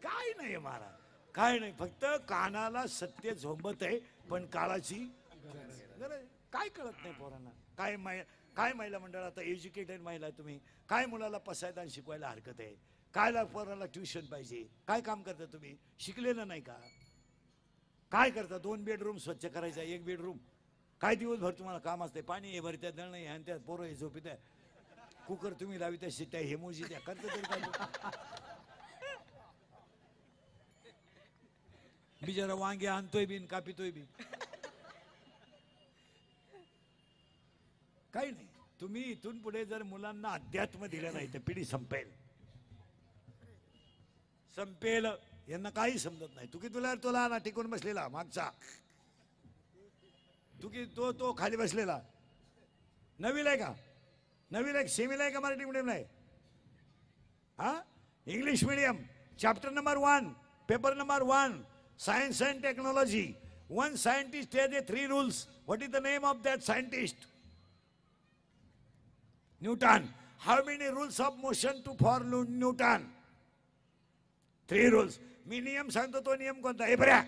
काय नाही महाराज, काय नाही. फक्त कानाला सत्य झोंबत आहे, पण काळाची गरज आहे. काय कळत नाही पोरांना. काय महिला मंडळ आता एज्युकेटेड महिला तुम्ही, काय मुलाला पसायदान शिकवायला हरकत आहे? काय पोराला ट्युशन पाहिजे? काय काम करता तुम्ही? शिकलेलं नाही का? काय करता? 2 बेडरूम स्वच्छ करायचा, 1 बेडरूम. काय दिवसभर तुम्हाला काम असते? पाणी हे भरत्या, दळणं हे आणि त्यात पोरं हे झोपित आहे. कुकर तुम्ही लावित्या, शिट्या हे मोजी द्या, करता तरी काय? बिचारा वांगे आणतोय बिन कापितोय बी. काही नाही. तुम्ही इथून पुढे जर मुलांना अध्यात्म दिलं नाही तर पिढी संपेल. यांना काही समजत नाही. तू की तुला ना टिकून बसलेला मागचा, तू की तो खाली बसलेला. नवीला आहे का? नवीला आहे, सेमीला आहे का मराठी मीडियम आहे? हा, English medium. Chapter number 1, paper number 1, science and technology. 1 scientist has 3 rules. What is the name of that scientist? Newton. How many rules of motion to for Newton? 3 rules. मी नियम सांगतो, तो नियम कोणता? हे बऱ्या.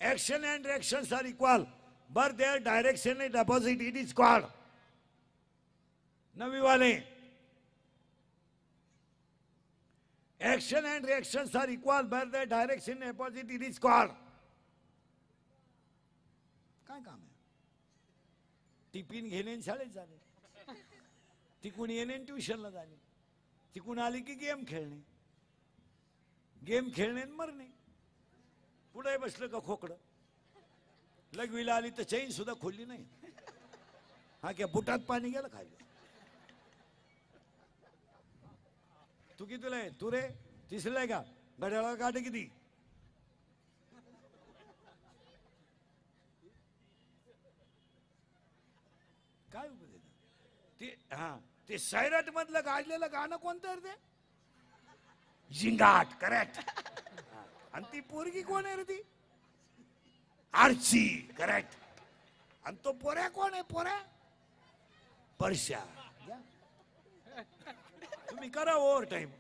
Action and reactions are equal, but their direction is opposite. It is called. नवी वाले. Action and reactions are equal, but their direction is opposite. It is called. काय काम आहे? टिफिन घेणे शाळेत जाणे, तिकून येणे ट्युशनला जाणे, तिकून आली की गेम खेळणे, गेम खेळणे मरणे. पुढे बसलं का खोकडं. लघवीला आली तर चैन सुद्धा खोलली नाही. हा क्या बुटात पाणी गेलं खायला. तू कितीला आहे? तू रे तिसरीला आहे का? घड्याळा काढे किती? काय ते? हा, ते सैराट मधलं गाजलेलं गाणं कोणतं रे? ते झिंगाट. करेक्ट. आणि ती पोरगी कोण आहे रे? ती आरची. करेक्ट. आणि तो पोऱ्या कोण आहे? पोऱ्या परश्या. तुम्ही करा ओव्हर टाइम,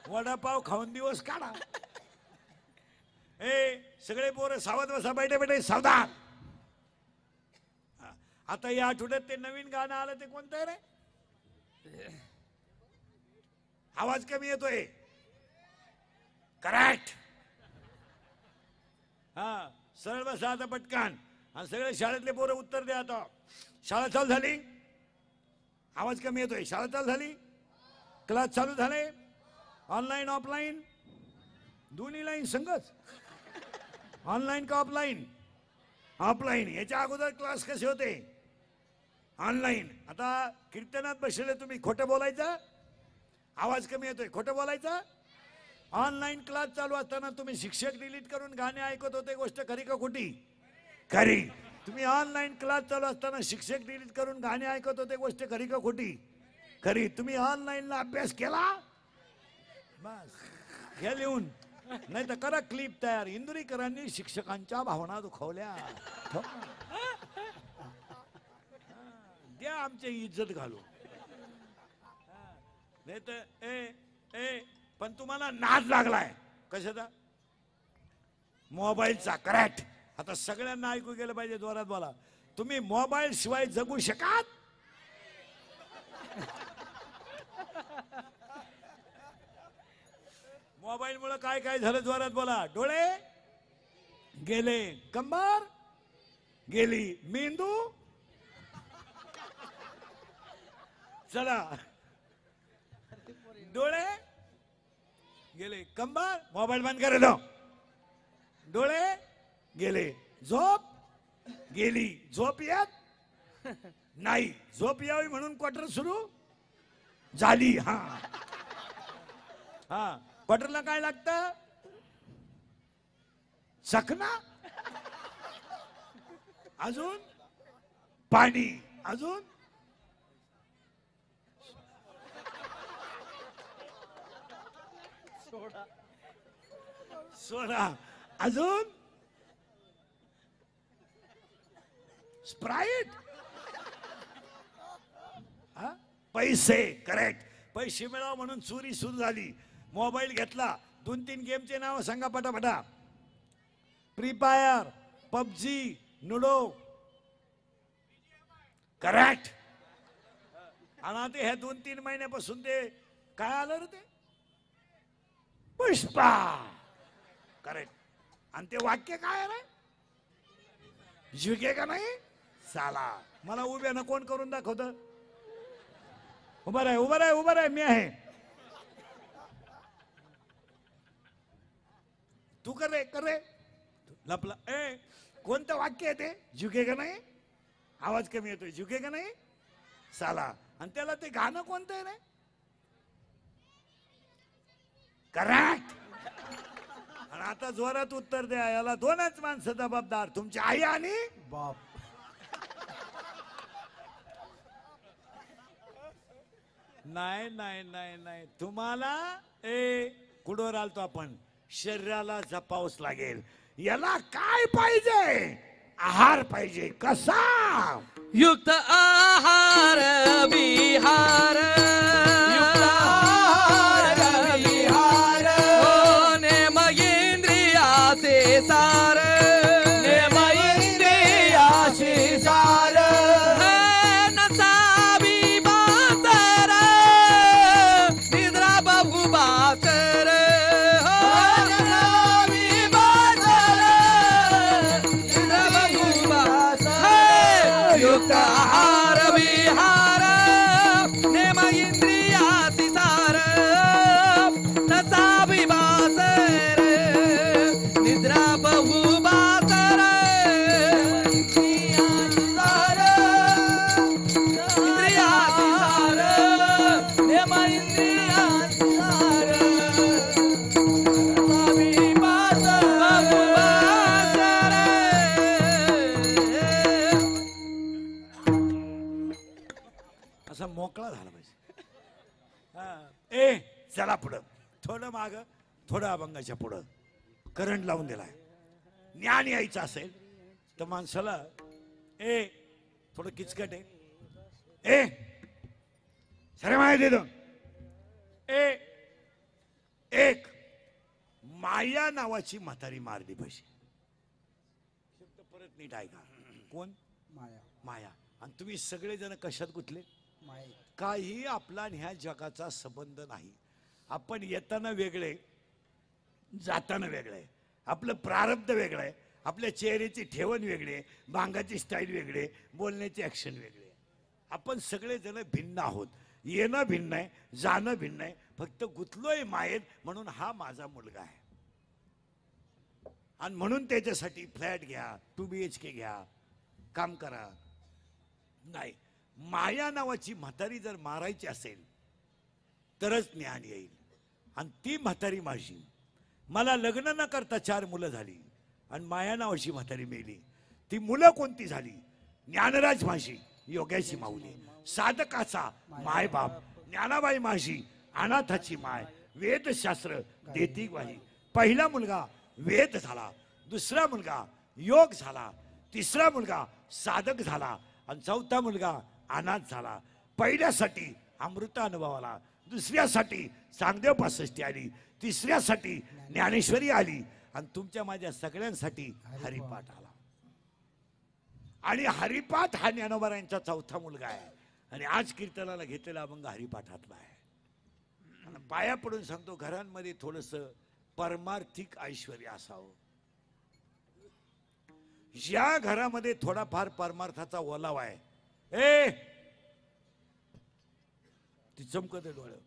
वडापाव खाऊन दिवस काढा. सगळे पोरं सावध बसा, बैठे बैठे सावधान. आता या आठवड्यात ते नवीन गाणं आलं, ते कोणतं आहे रे? आवाज कमी येतोय. करेक्ट. हा, सरळ बसा आता पटकन. आणि सगळे शाळेतले पोरं उत्तर द्या. आता शाळा चालू झाली. आवाज कमी येतोय. शाळा चालू झाली, क्लास चालू झाले. ऑनलाईन ऑफलाईन दोन्ही लाईन संगच. ऑनलाईन का ऑफलाईन? ऑफलाईन. याच्या अगोदर क्लास कसे होते? ऑनलाईन. आता कीर्तनात बसलेले तुम्ही खोटं बोलायचं, आवाज कमी येतोय, खोटं बोलायचं. ऑनलाईन क्लास चालू असताना तुम्ही शिक्षक डिलीट करून गाणे ऐकत होते, गोष्ट खरी का खोटी? खरी. तुम्ही ऑनलाईन क्लास चालू असताना शिक्षक डिलीट करून गाणे ऐकत होते, गोष्ट खरी का खोटी? खरी. तुम्ही ऑनलाईनला अभ्यास केला, बस घ्या लिहून. नाही तर करा क्लिप तयार. इंदुरीकरांनी शिक्षकांच्या भावना दुखावल्या, द्या आमची इज्जत घालू. नाही तर पण तुम्हाला नाद लागलाय कशाचा? मोबाईलचा. करेक्ट. आता सगळ्यांना ऐकू गेलं पाहिजे, जोरात बोला. तुम्ही मोबाईल शिवाय जगू शकाल? मोबाईल मुळे काय काय झालं, जोरात बोला. डोळे गेले, कंबर गेली, मेंदू चला, डोळे गेले, कंबर. मोबाईल बंद करे दो. डोळे गेले, झोप गेली. झोप येत नाही, झोप यावी म्हणून क्वार्टर सुरू झाली. हा हा, क्वार्टरला काय लागतं? चकना, अजून पाणी, अजून सोडा अजून स्प्राईट. पैसे करेक्ट. पैसे मिळावं म्हणून चोरी सुरू झाली. मोबाईल घेतला. 2-3 गेमचे नाव सांगा पटापटा. Free fire, PUBG, ludo. Correct. आणि आता ह्या 2-3 महिन्यापासून ते काय आलं रे ते पुष्पा. करेक्ट. आणि ते वाक्य काय रे झुके का नाही साला. मला उभ्यानं कोण करून दाखवत. उभा राह उभा राह उभा राह मी आहे. तू कर रे लपला. कोणतं वाक्य आहे ते झुके का नाही. आवाज कमी येतोय. झुके का नाही साला. आणि त्याला ते गाणं कोणतं आहे रे. करेक्ट. आणि आता जोरात उत्तर द्या. याला 2च माणसं जबाबदार. तुमची आई आणि बाप. नाही नाही नाही नाही तुम्हाला कुठवर आलतो आपण. शरीराला जपावच लागेल. याला काय पाहिजे. आहार पाहिजे. कसा युक्त आहार विहार. युक्त आहार विहार. हो नेम इंद्रियाचे सार. नेम इंद्रियाचे सार. नसावी बासर. निद्रा बहु बासर. नसावी बासर. निद्रा बहु बासर. युक्त आहार विहार. नेम इंद्रियाची सार. नसावी बासर. निद्रा बहु बासर. इंद्रियाची सार. इंद्रियाची सार. नेम इंद्रियाची सार. नसावी बासर. बहु बासर. असा मोकळा झाला पाहिजे. चला पुढं. थोडं माग थोडं अभंगाच्या पुढं करंट लावून दिलाय. ज्ञान यायचं असेल तर माणसाला थोडं किचकट आहे. सरे माहिती देतो. एक माया नावाची म्हातारी मारली पाहिजे. शब्द परत नीट ऐका. कोण माया. माया. आणि तुम्ही सगळेजण कशात गुंतले. माया. काही आपला आणि ह्या जगाचा संबंध नाही. आपण येताना वेगळे जाताना वेगळे. आपलं प्रारब्ध वेगळं आहे. आपल्या चेहऱ्याची ठेवण वेगळी आहे. भांगाची स्टाईल वेगळी आहे. बोलण्याची ऍक्शन वेगळी आहे. आपण सगळेजण भिन्न आहोत. येणं भिन्न आहे. जाणं भिन्न आहे. फक्त गुंतलोय मायेत म्हणून हा माझा मुलगा आहे. आणि म्हणून त्याच्यासाठी फ्लॅट घ्या. 2 BHK घ्या. काम करा. नाही. माया नावाची म्हातारी जर मारायची असेल तरच ज्ञान येईल. आणि ती म्हातारी माझी. मला लग्न न करता 4 मुलं झाली आणि माया नावाची म्हातारी मेली. ती मुलं कोणती झाली. ज्ञानराज माझी. योग्याची माऊली. साधकाचा माय बाप. ज्ञानाबाई माझी. अनाथाची माय. वेदशास्त्र देती ग्वाही. पहिला मुलगा वेद झाला. दुसरा मुलगा योग झाला. तिसरा मुलगा साधक झाला. आणि चौथा मुलगा अनाथ झाला. पहिल्यासाठी अमृत अनुभवाला. दुसऱ्यासाठी चांगदेव 65 आली. तिसऱ्यासाठी ज्ञानेश्वरी आली. आणि तुमच्या माझ्या सगळ्यांसाठी हरिपाठ आला. आणि हरिपाठ हा ज्ञानोबारांचा चौथा मुलगा आहे. आणि आज कीर्तनाला घेतलेला अभंग हरिपाठातला आहे. आणि पाया पडून सांगतो घरांमध्ये थोडस परमार्थिक ऐश्वर्य असावं. ज्या घरामध्ये थोडाफार परमार्थाचा ओलावा आहे. ती चमकते डोळं.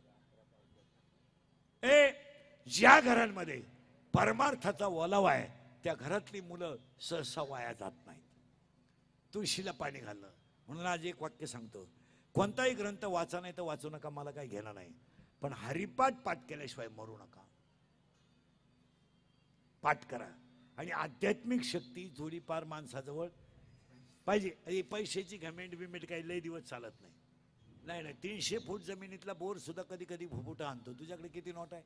ज्या घरांमध्ये परमार्थाचा ओलावा आहे त्या घरातली मुलं सहसा वाया जात नाहीत. तुळशीला पाणी घालणं. म्हणून आज एक वाक्य सांगतो. कोणताही ग्रंथ वाचा नाही तर वाचू नका. मला काही घेणं नाही. पण हरिपाठ पाठ केल्याशिवाय मरू नका. पाठ करा. आणि आध्यात्मिक शक्ती थोडीफार माणसाजवळ पाहिजे. पैशाची घमेंट बिमेंट काही लय दिवस चालत नाही. नाही 300 फूट जमिनीतला बोर सुद्धा कधी कधी फुफुटा आणतो. तुझ्याकडे किती नोट आहे.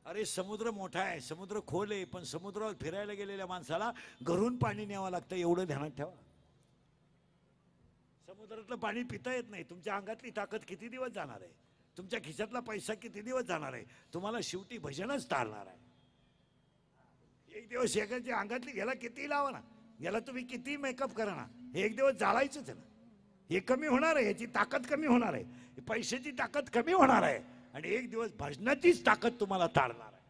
अरे समुद्र मोठा आहे, समुद्र खोल आहे, पण समुद्रावर फिरायला गेलेल्या माणसाला घरून पाणी न्यावं लागतं, एवढं ध्यानात ठेवा. समुद्रातलं पाणी पिता येत नाही. तुमच्या अंगातली ताकद किती दिवस जाणार आहे? तुमच्या खिशातला पैसा किती दिवस जाणार आहे? तुम्हाला शेवटी भजनच टाळणार आहे. एक दिवस एकाच्या अंगातली याला किती लावा ना, याला तुम्ही किती मेकअप करा ना, हे एक दिवस जाळायचंच आहे ना. हे कमी होणार आहे, याची ताकद कमी होणार आहे, पैशाची ताकद कमी होणार आहे, आणि एक दिवस भजनाचीच ताकद तुम्हाला ताळणार आहे.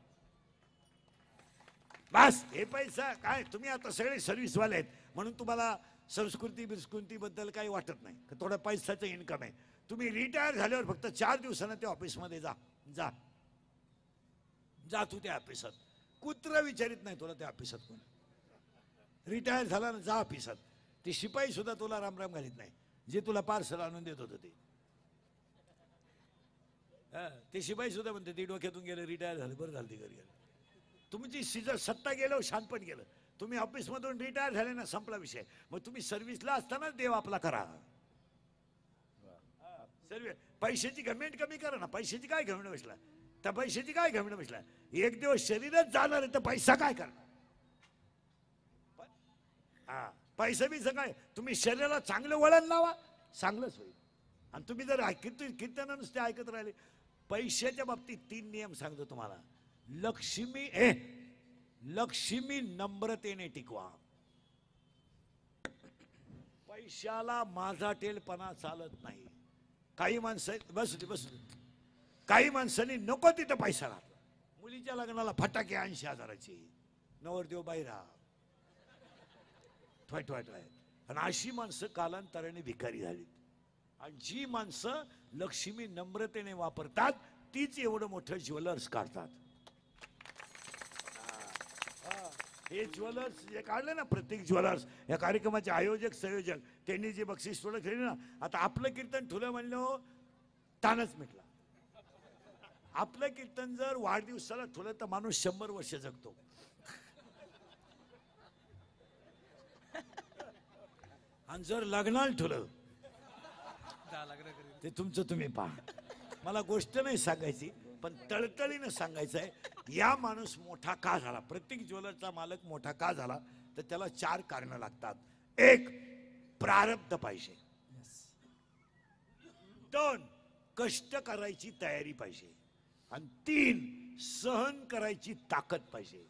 बस हे पैसा काय, तुम्ही आता सगळे सर्व्हिसवाले आहेत म्हणून तुम्हाला संस्कृती बिस्कृतीबद्दल काही वाटत नाही, थोडं पैशाचं इन्कम आहे. तुम्ही रिटायर झाल्यावर फक्त 4 दिवसानं त्या ऑफिसमध्ये जा जा जा तू त्या ऑफिसात. कुत्र विचारित नाही तुला त्या ऑफिसात कोण. रिटायर झाला ना, जा ऑफिसात. ते शिपाई सुद्धा तुला रामराम घालीत नाही, जे तुला पार्सल आणून देत होतं ते. ते शिपाई सुद्धा म्हणते ते डोक्यातून गेलं, रिटायर झालं, बरं झालं ते घरी गेलं. तुमची सत्ता गेलं, शानपण गेलं. तुम्ही ऑफिसमधून रिटायर झाले ना, संपला विषय. मग तुम्ही सर्व्हिसला असताना देव आपला करा. सर्व पैशाची घमेंट कमी करा ना. पैशाची काय घमेंट बसला, त्या पैशाची काय घमेंट बसला. एक दिवस शरीरच जाणार आहे तर पैसा काय करणार. हा पैसा बी काय, तुम्ही शरीराला चांगलं वळण लावा, चांगलंच होईल. आणि तुम्ही जर कीर्तन नुसते ऐकत राहिले. पैशाच्या बाबतीत 3 नियम सांगतो तुम्हाला. लक्ष्मी नम्रतेने टिकवा. पैशाला माझा टेलपणा चालत नाही. काही माणसं बसू काही माणसांनी नको तिथं पैसा घातला. मुलीच्या लग्नाला फटाके 80,000चे, नवरदेव बाहेरा ठोय. आणि अशी माणसं कालांतराने भिकारी झाली. आणि जी माणसं लक्ष्मी नम्रतेने वापरतात तीच एवढं मोठं ज्वेलर्स काढतात. हे ज्वेलर्स जे काढले ना, प्रत्येक ज्वेलर्स या कार्यक्रमाचे आयोजक संयोजक त्यांनी जे बक्षीस थोडं केले ना, आता आपलं कीर्तन ठुलं म्हणलं तानच मिटला. आपलं कीर्तन जर वाढदिवसाला ठुलं तर माणूस 100 वर्ष जगतो. आणि जर लग्नाला ठुलं ते तुमचं तुम्ही पहा. मला गोष्ट नाही सांगायची, पण तळतळीनं सांगायचं आहे. या माणूस मोठा का झाला, प्रत्येक ज्वेलरचा मालक मोठा का झाला, तर त्याला 4 कारणं लागतात. 1 प्रारब्ध पाहिजे. 2 कष्ट करायची तयारी पाहिजे. आणि 3 सहन करायची ताकद पाहिजे.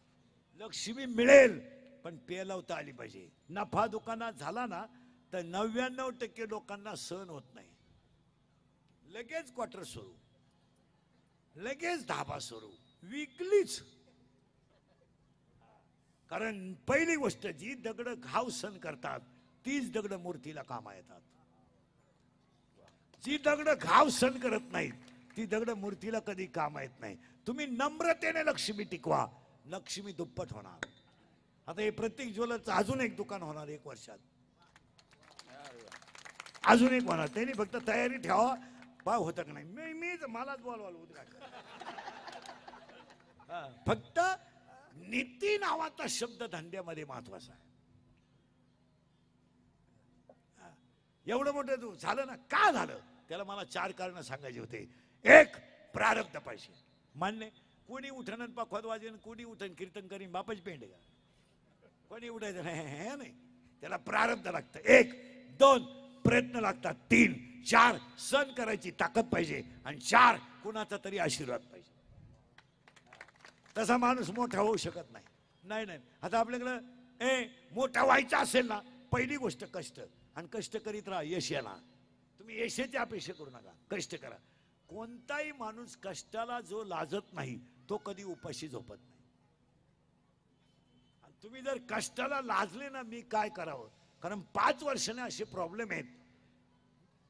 लक्ष्मी मिळेल पण पेलवता आली पाहिजे. नफा दुकानात झाला ना तर 99% लोकांना सहन होत नाही. लगेच क्वार्टर सुरू, लगेच धाबा सुरू, विकलीच. कारण पहिली गोष्ट, जी दगड घाव सण करतात तीच दगड मूर्तीला कामा येतात. जी दगड घाव सण करत नाहीत ती दगड मूर्तीला कधी कामा येत नाही. तुम्ही नम्रतेने लक्ष्मी टिकवा, लक्ष्मी दुप्पट होणार. आता हे प्रत्येक ज्वेलरचं अजून एक दुकान होणार 1 वर्षात, अजून एक होणार. त्यांनी फक्त तयारी ठेवा, पा होतं का नाही. मीच मलाच बोलवाल उद्घाटन. फक्त नीती नावाचा शब्द धंद्यामध्ये महत्वाचा आहे. एवढं मोठं तू झालं ना, का झालं त्याला मला 4 कारणं सांगायचे होते. 1 प्रारब्ध पाहिजे. मान्य, कोणी उठण पखवाद वाजेन, कोणी उठण कीर्तन करीन, बापाची पेंड का कोणी उठायचं नाही. त्याला प्रारब्ध लागतं. 1. 2 प्रयत्न लागतात. 3. 4 सण करायची ताकद पाहिजे. आणि 4 कुणाचा तरी आशीर्वाद पाहिजे. तसा माणूस मोठा होऊ शकत नाही. नाही. आता आपल्याकडं मोठा व्हायचा असेल ना, पहिली गोष्ट कष्ट. आणि कष्ट करीत राहा, यश येणार. तुम्ही यशाची अपेक्षा करू नका, कष्ट करा. कोणताही माणूस कष्टाला जो लाजत नाही तो कधी उपाशी झोपत नाही. तुम्ही जर कष्टाला लाजले ना, मी काय करावं, कारण 5 वर्षाने असे प्रॉब्लेम आहेत.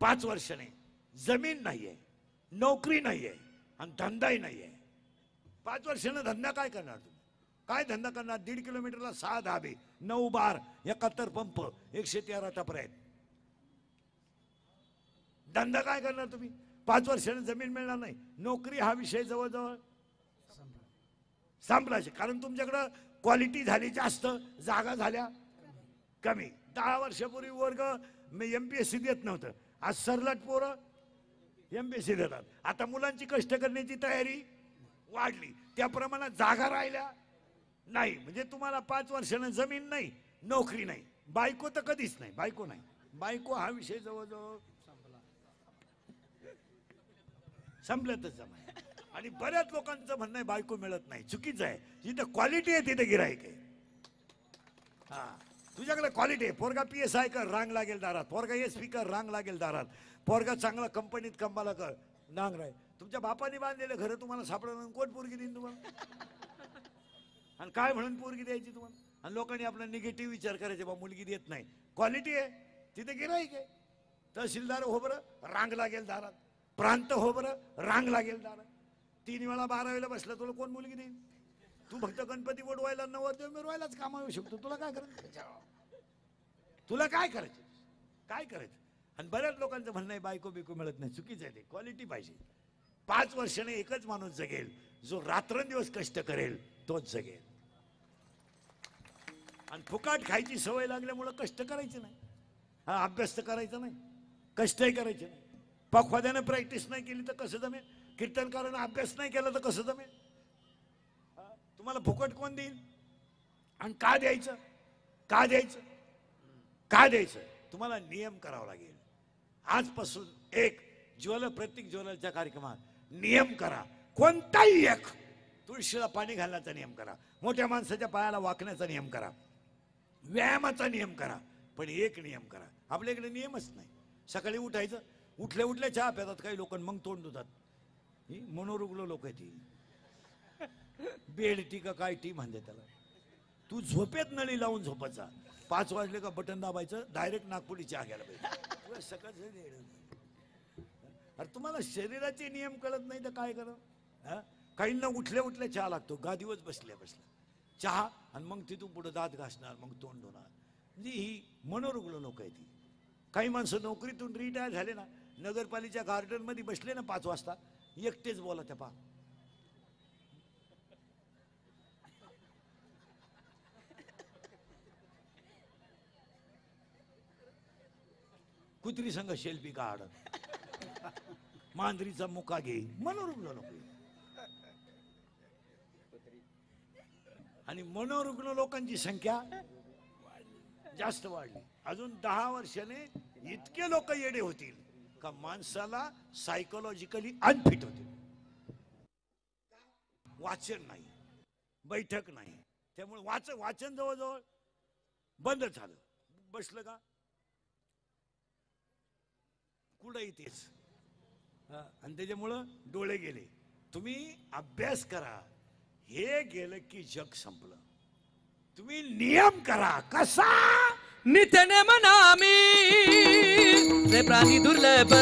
5 वर्षाने जमीन नाहीये, नोकरी नाहीये आणि धंदाही नाहीये. 5 वर्षाने धंदा काय करणार तुम्ही? काय धंदा करणार? 1.5 किलोमीटरला 6 धाबे, 9 बार, 71 पंप, 113 टपरे आहेत. धंदा काय करणार तुम्ही? 5 वर्षाने जमीन मिळणार नाही. नोकरी हा विषय जवळजवळ संपलाच. कारण तुमच्याकडं क्वालिटी झाली जास्त, जागा झाल्या कमी. 10 वर्षापूर्वी वर्ग MPSC देत नव्हतं, आज सरलाट पोरं MPSC देतात. आता मुलांची कष्ट करण्याची तयारी वाढली त्या प्रमाणात जागा राहिल्या नाही. म्हणजे तुम्हाला 5 वर्षानं जमीन नाही, नोकरी नाही, बायको तर कधीच नाही. बायको नाही, बायको हा विषय जवळजवळ संपल्यातच जमा. आणि बऱ्याच लोकांचं म्हणणं आहे बायको मिळत नाही. चुकीचं आहे. जिथं क्वालिटी आहे तिथे गिराईक आहे. हा, तुझ्याकडे क्वालिटी आहे. पोरगा PSI कर, रांग लागेल दारात. पोरगा SP कर, रांग लागेल दारात. पोरगा चांगला कंपनीत कंबाला कर, नांग राहील. तुमच्या बापाने बांधलेले घर तुम्हाला सापडलं, कोण पोरगी देईन तुम्हाला? आणि काय म्हणून पोरगी द्यायची तुम्हाला? आणि लोकांनी आपला निगेटिव्ह विचार करायचे, बा मुलगी देत नाही. क्वालिटी आहे तिथे गिराईक आहे. तहसीलदार हो बरं, रांग लागेल दारात. प्रांत हो बरं, रांग लागेल दारात. 3 वेळा 12वेला बसला, तुला कोण मुलगी देईल? तू फक्त गणपती बोलवायला, नवरदेव मिरवायलाच काम येऊ शकतो. तुला काय करायचं? तुला काय करायचं? काय करायचं? आणि बऱ्याच लोकांचं म्हणणं आहे बायको बिको मिळत नाही. चुकीचं आहे ते. क्वालिटी पाहिजे. 5 वर्षाने एकच माणूस जगेल, जो रात्रंदिवस कष्ट करेल तोच जगेल. आणि फुकाट खायची सवय लागल्यामुळं कष्ट करायचे नाही. हा, अभ्यास तर करायचा नाही, कष्टही करायचे नाही. पखवाद्याने प्रॅक्टिस नाही केली तर कसं जमेल? कीर्तनकारानं अभ्यास नाही केला तर कसं जमेल? तुम्हाला फुकट कोण देईल? आणि का द्यायचं? का द्यायचं? का द्यायचं? तुम्हाला नियम करावा लागेल. आजपासून प्रत्येक ज्वेलरच्या कार्यक्रमात नियम करा. कोणताही एक तुळशीला पाणी घालण्याचा नियम करा, मोठ्या माणसाच्या पायाला वाकण्याचा नियम करा, व्यायामाचा नियम करा. पण एक नियम करा. आपल्याकडे नियमच नाही. सकाळी उठायचं, उठल्या उठल्या चहा पितात काही लोक, मग तोंड धुतात. ही मनोरुग्ण लोक आहे ती. बेड टी का काय टी म्हणते त्याला. तू झोपेत नळी लावून झोपायचा. 5 वाजले का बटन दाबायचं, डायरेक्ट नागपुडी चहा घ्यायला पाहिजे. तुला सकाळचं अरे तुम्हाला शरीराचे नियम कळत नाही तर काय करा? काहींना उठल्या उठल्या चहा लागतो, गादीवर बसल्या चहा, आणि मग तिथून पुढे दात घासणार, मग तोंड धुणार. म्हणजे ही मनोरुग्ण लोक आहे ती. काही माणसं नोकरीतून रिटायर झाले ना, नगरपालिका गार्डन मध्ये बसले ना 5 वाजता, एकटेच बोला त्या पा. कुत्री संघ शेल्फी काढ, मांजरीचा मुका घे. मनोरुग्ण लोक. आणि मनोरुग्ण लोकांची संख्या जास्त वाढली. अजून 10 वर्षाने इतके लोक येडे होतील का माणसाला सायकोलॉजिकली अनफिट होतील. वाचन नाही, बैठक नाही, त्यामुळे वाचन जवळजवळ बंद झालं. बसलं का कुठंही तेच. आणि त्याच्यामुळं डोळे गेले. तुम्ही अभ्यास करा. हे गेलं की जग संपलं. तुम्ही नियम करा. कसा? नित्यने मनामी रे प्राणी दुर्लभ,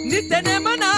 नित्यने मना